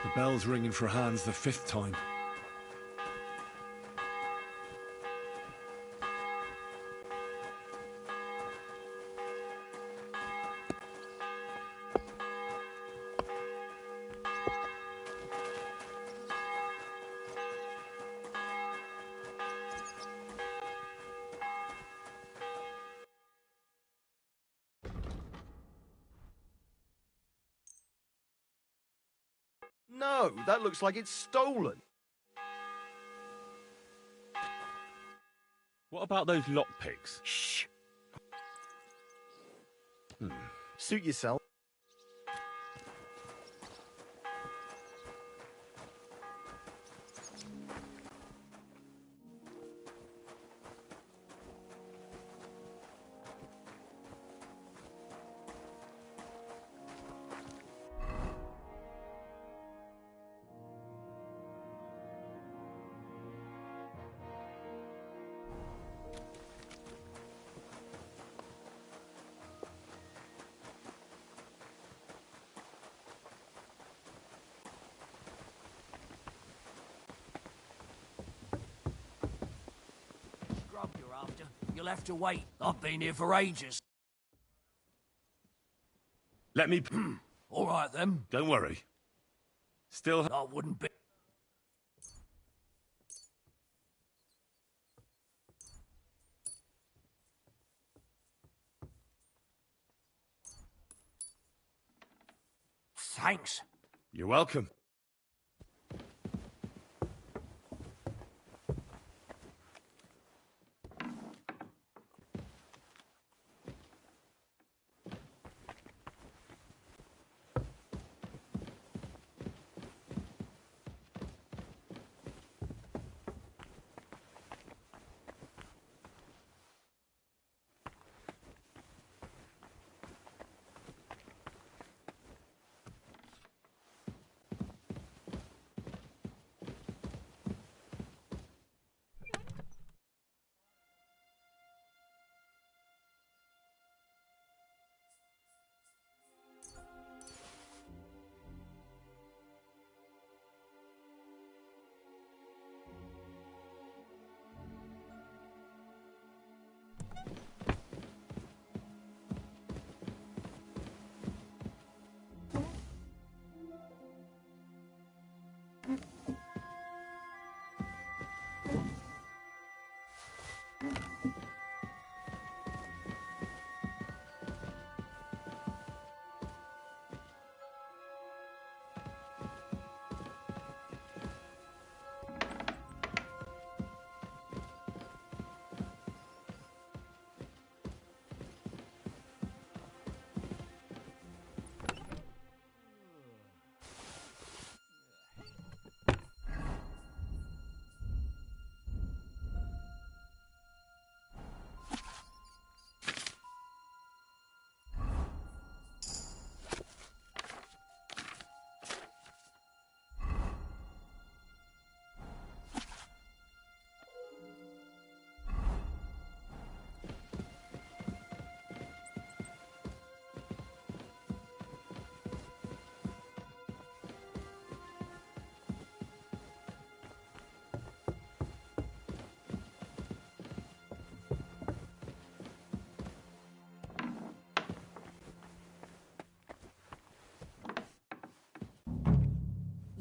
The bell's ringing for hands the 5th time. No, that looks like it's stolen. What about those lockpicks? Shh. Suit yourself. Grub you're after. You'll have to wait. I've been here for ages. Let me... All right, then. Don't worry. Still... I wouldn't be... Thanks. You're welcome.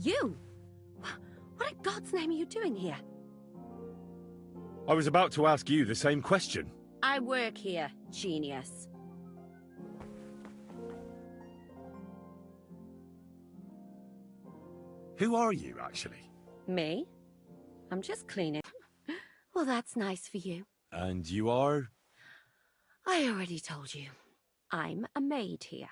You? What in God's name are you doing here? I was about to ask you the same question. I work here, genius. Who are you, actually? Me? I'm just cleaning. Well, that's nice for you. And you are? I already told you. I'm a maid here.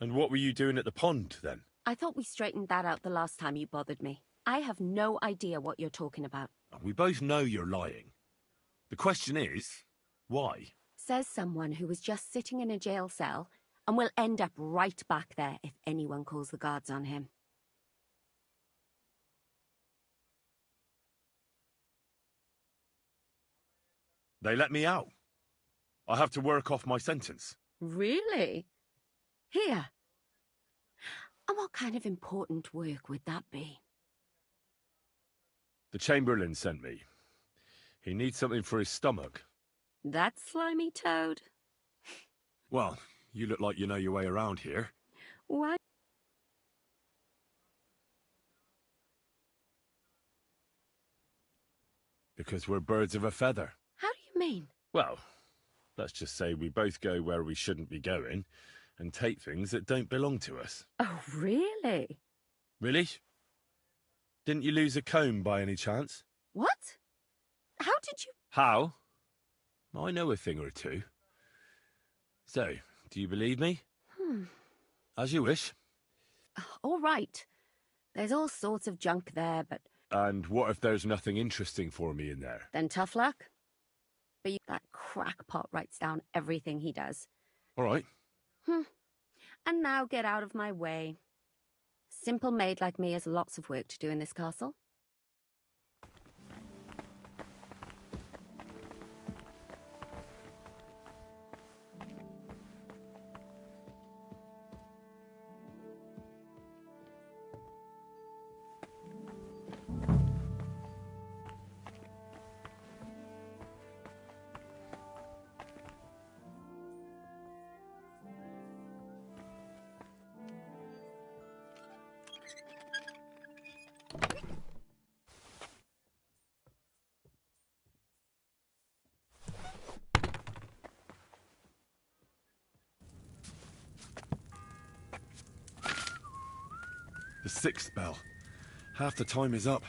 And what were you doing at the pond, then? I thought we straightened that out the last time you bothered me. I have no idea what you're talking about. We both know you're lying. The question is, why? Says someone who was just sitting in a jail cell and will end up right back there if anyone calls the guards on him. They let me out. I have to work off my sentence. Really? Here. And what kind of important work would that be? The Chamberlain sent me. He needs something for his stomach. That slimy toad? Well, you look like you know your way around here. Why? Because we're birds of a feather. How do you mean? Well, let's just say we both go where we shouldn't be going and take things that don't belong to us. Oh, really? Really? Didn't you lose a comb by any chance? What? How did you... How? I know a thing or two. So, do you believe me? As you wish. All right. There's all sorts of junk there, but... And what if there's nothing interesting for me in there? Then tough luck. But that crackpot writes down everything he does. All right. And now get out of my way. Simple maid like me has lots of work to do in this castle. The sixth bell. Half the time is up.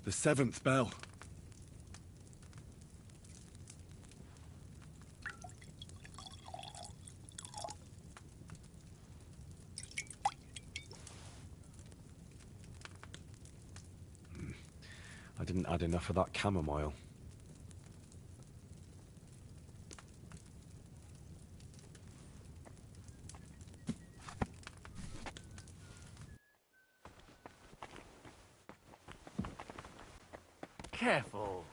The 7th bell. I didn't add enough of that chamomile. Careful.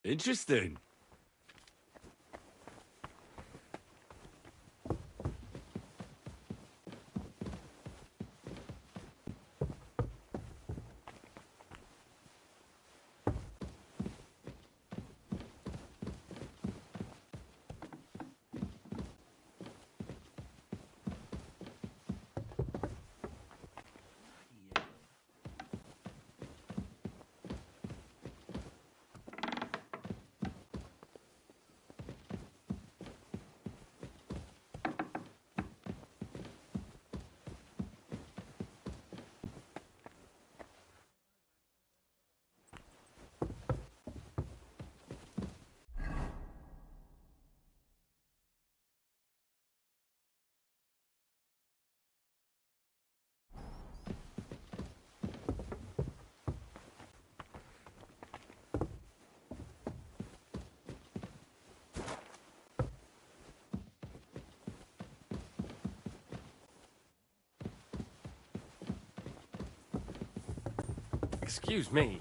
Interesting. Excuse me.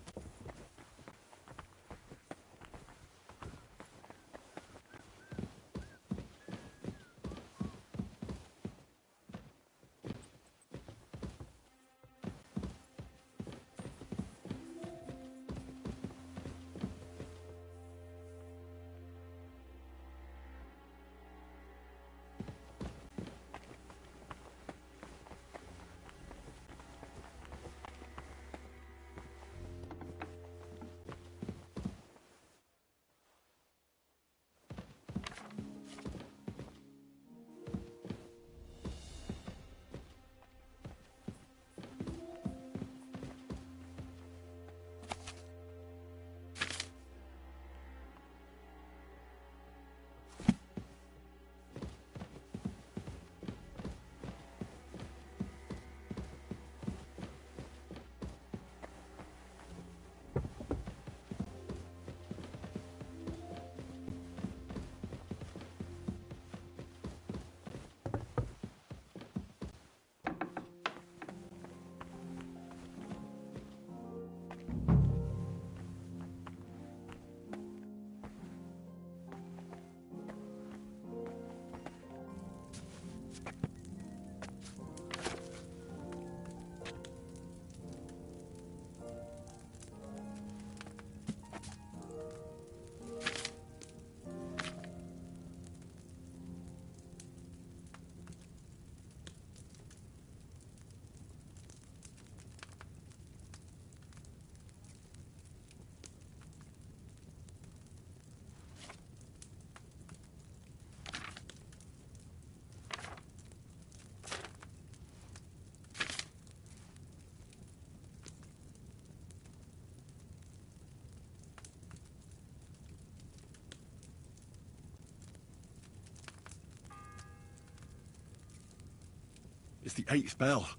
the 8th bell.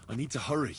I need to hurry.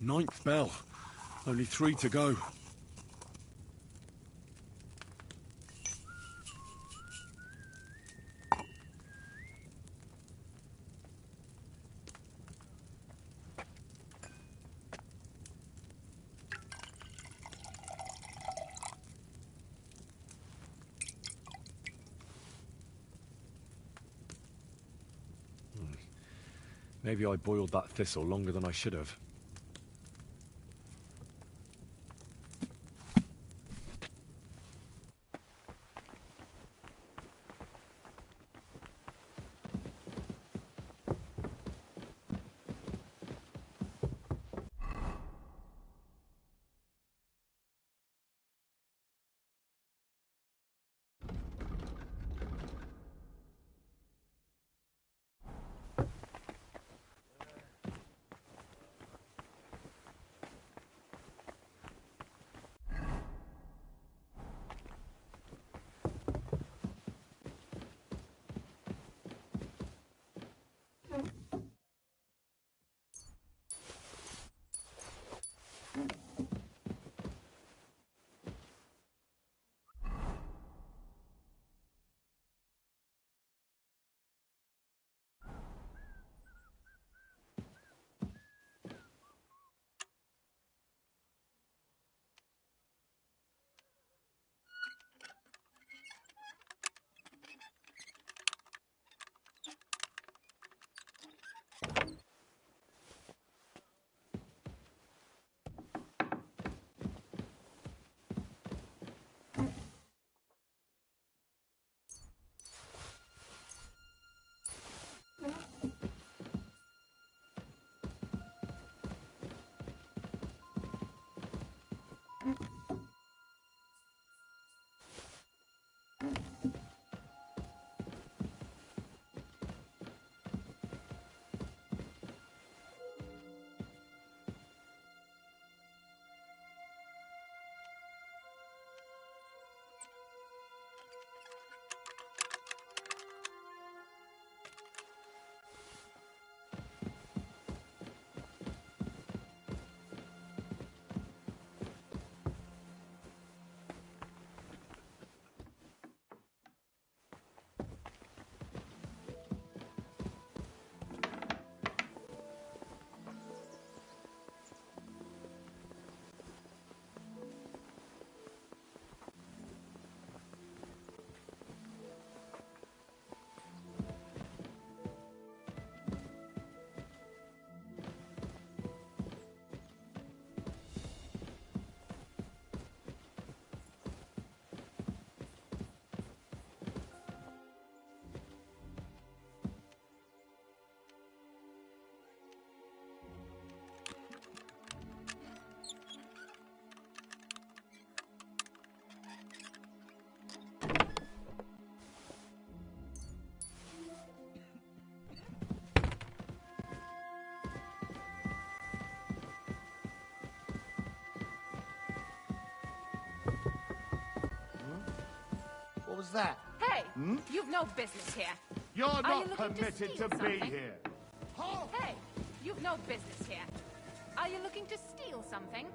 Ninth bell. Only 3 to go. Maybe I boiled that thistle longer than I should have. was that? Hey, you've no business here. You're Are you not looking permitted steal to be something? here. Hey, you've no business here. Are you looking to steal something?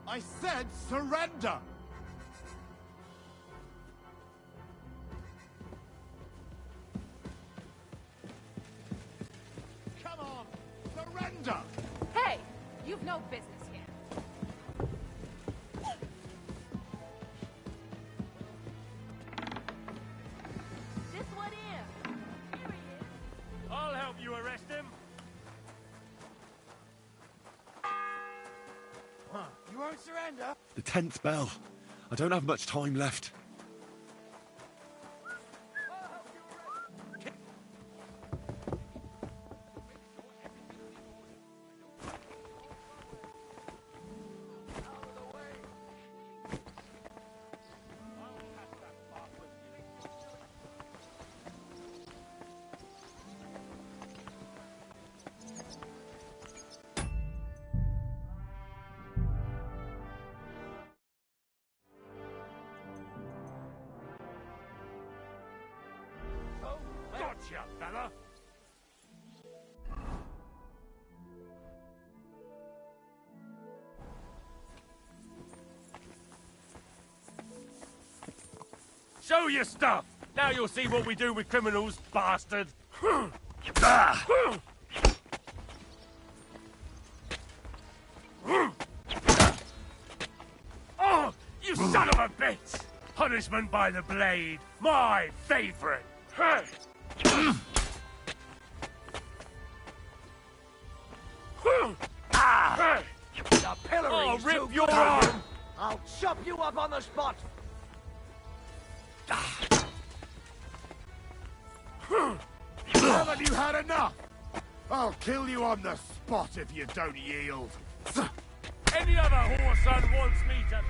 I said surrender! Come on, surrender! Hey, you've no business here. This one here. Here he is. I'll help you arrest him. Huh, you won't surrender? The 10th bell. I don't have much time left. Gotcha, fella. Show your stuff! Now you'll see what we do with criminals, bastard! Oh, you son of a bitch! Punishment by the blade, my favorite! The pillory's Oh, rip too your good. arm! I'll chop you up on the spot. Haven't you had enough? I'll kill you on the spot if you don't yield. Any other whoreson wants me to...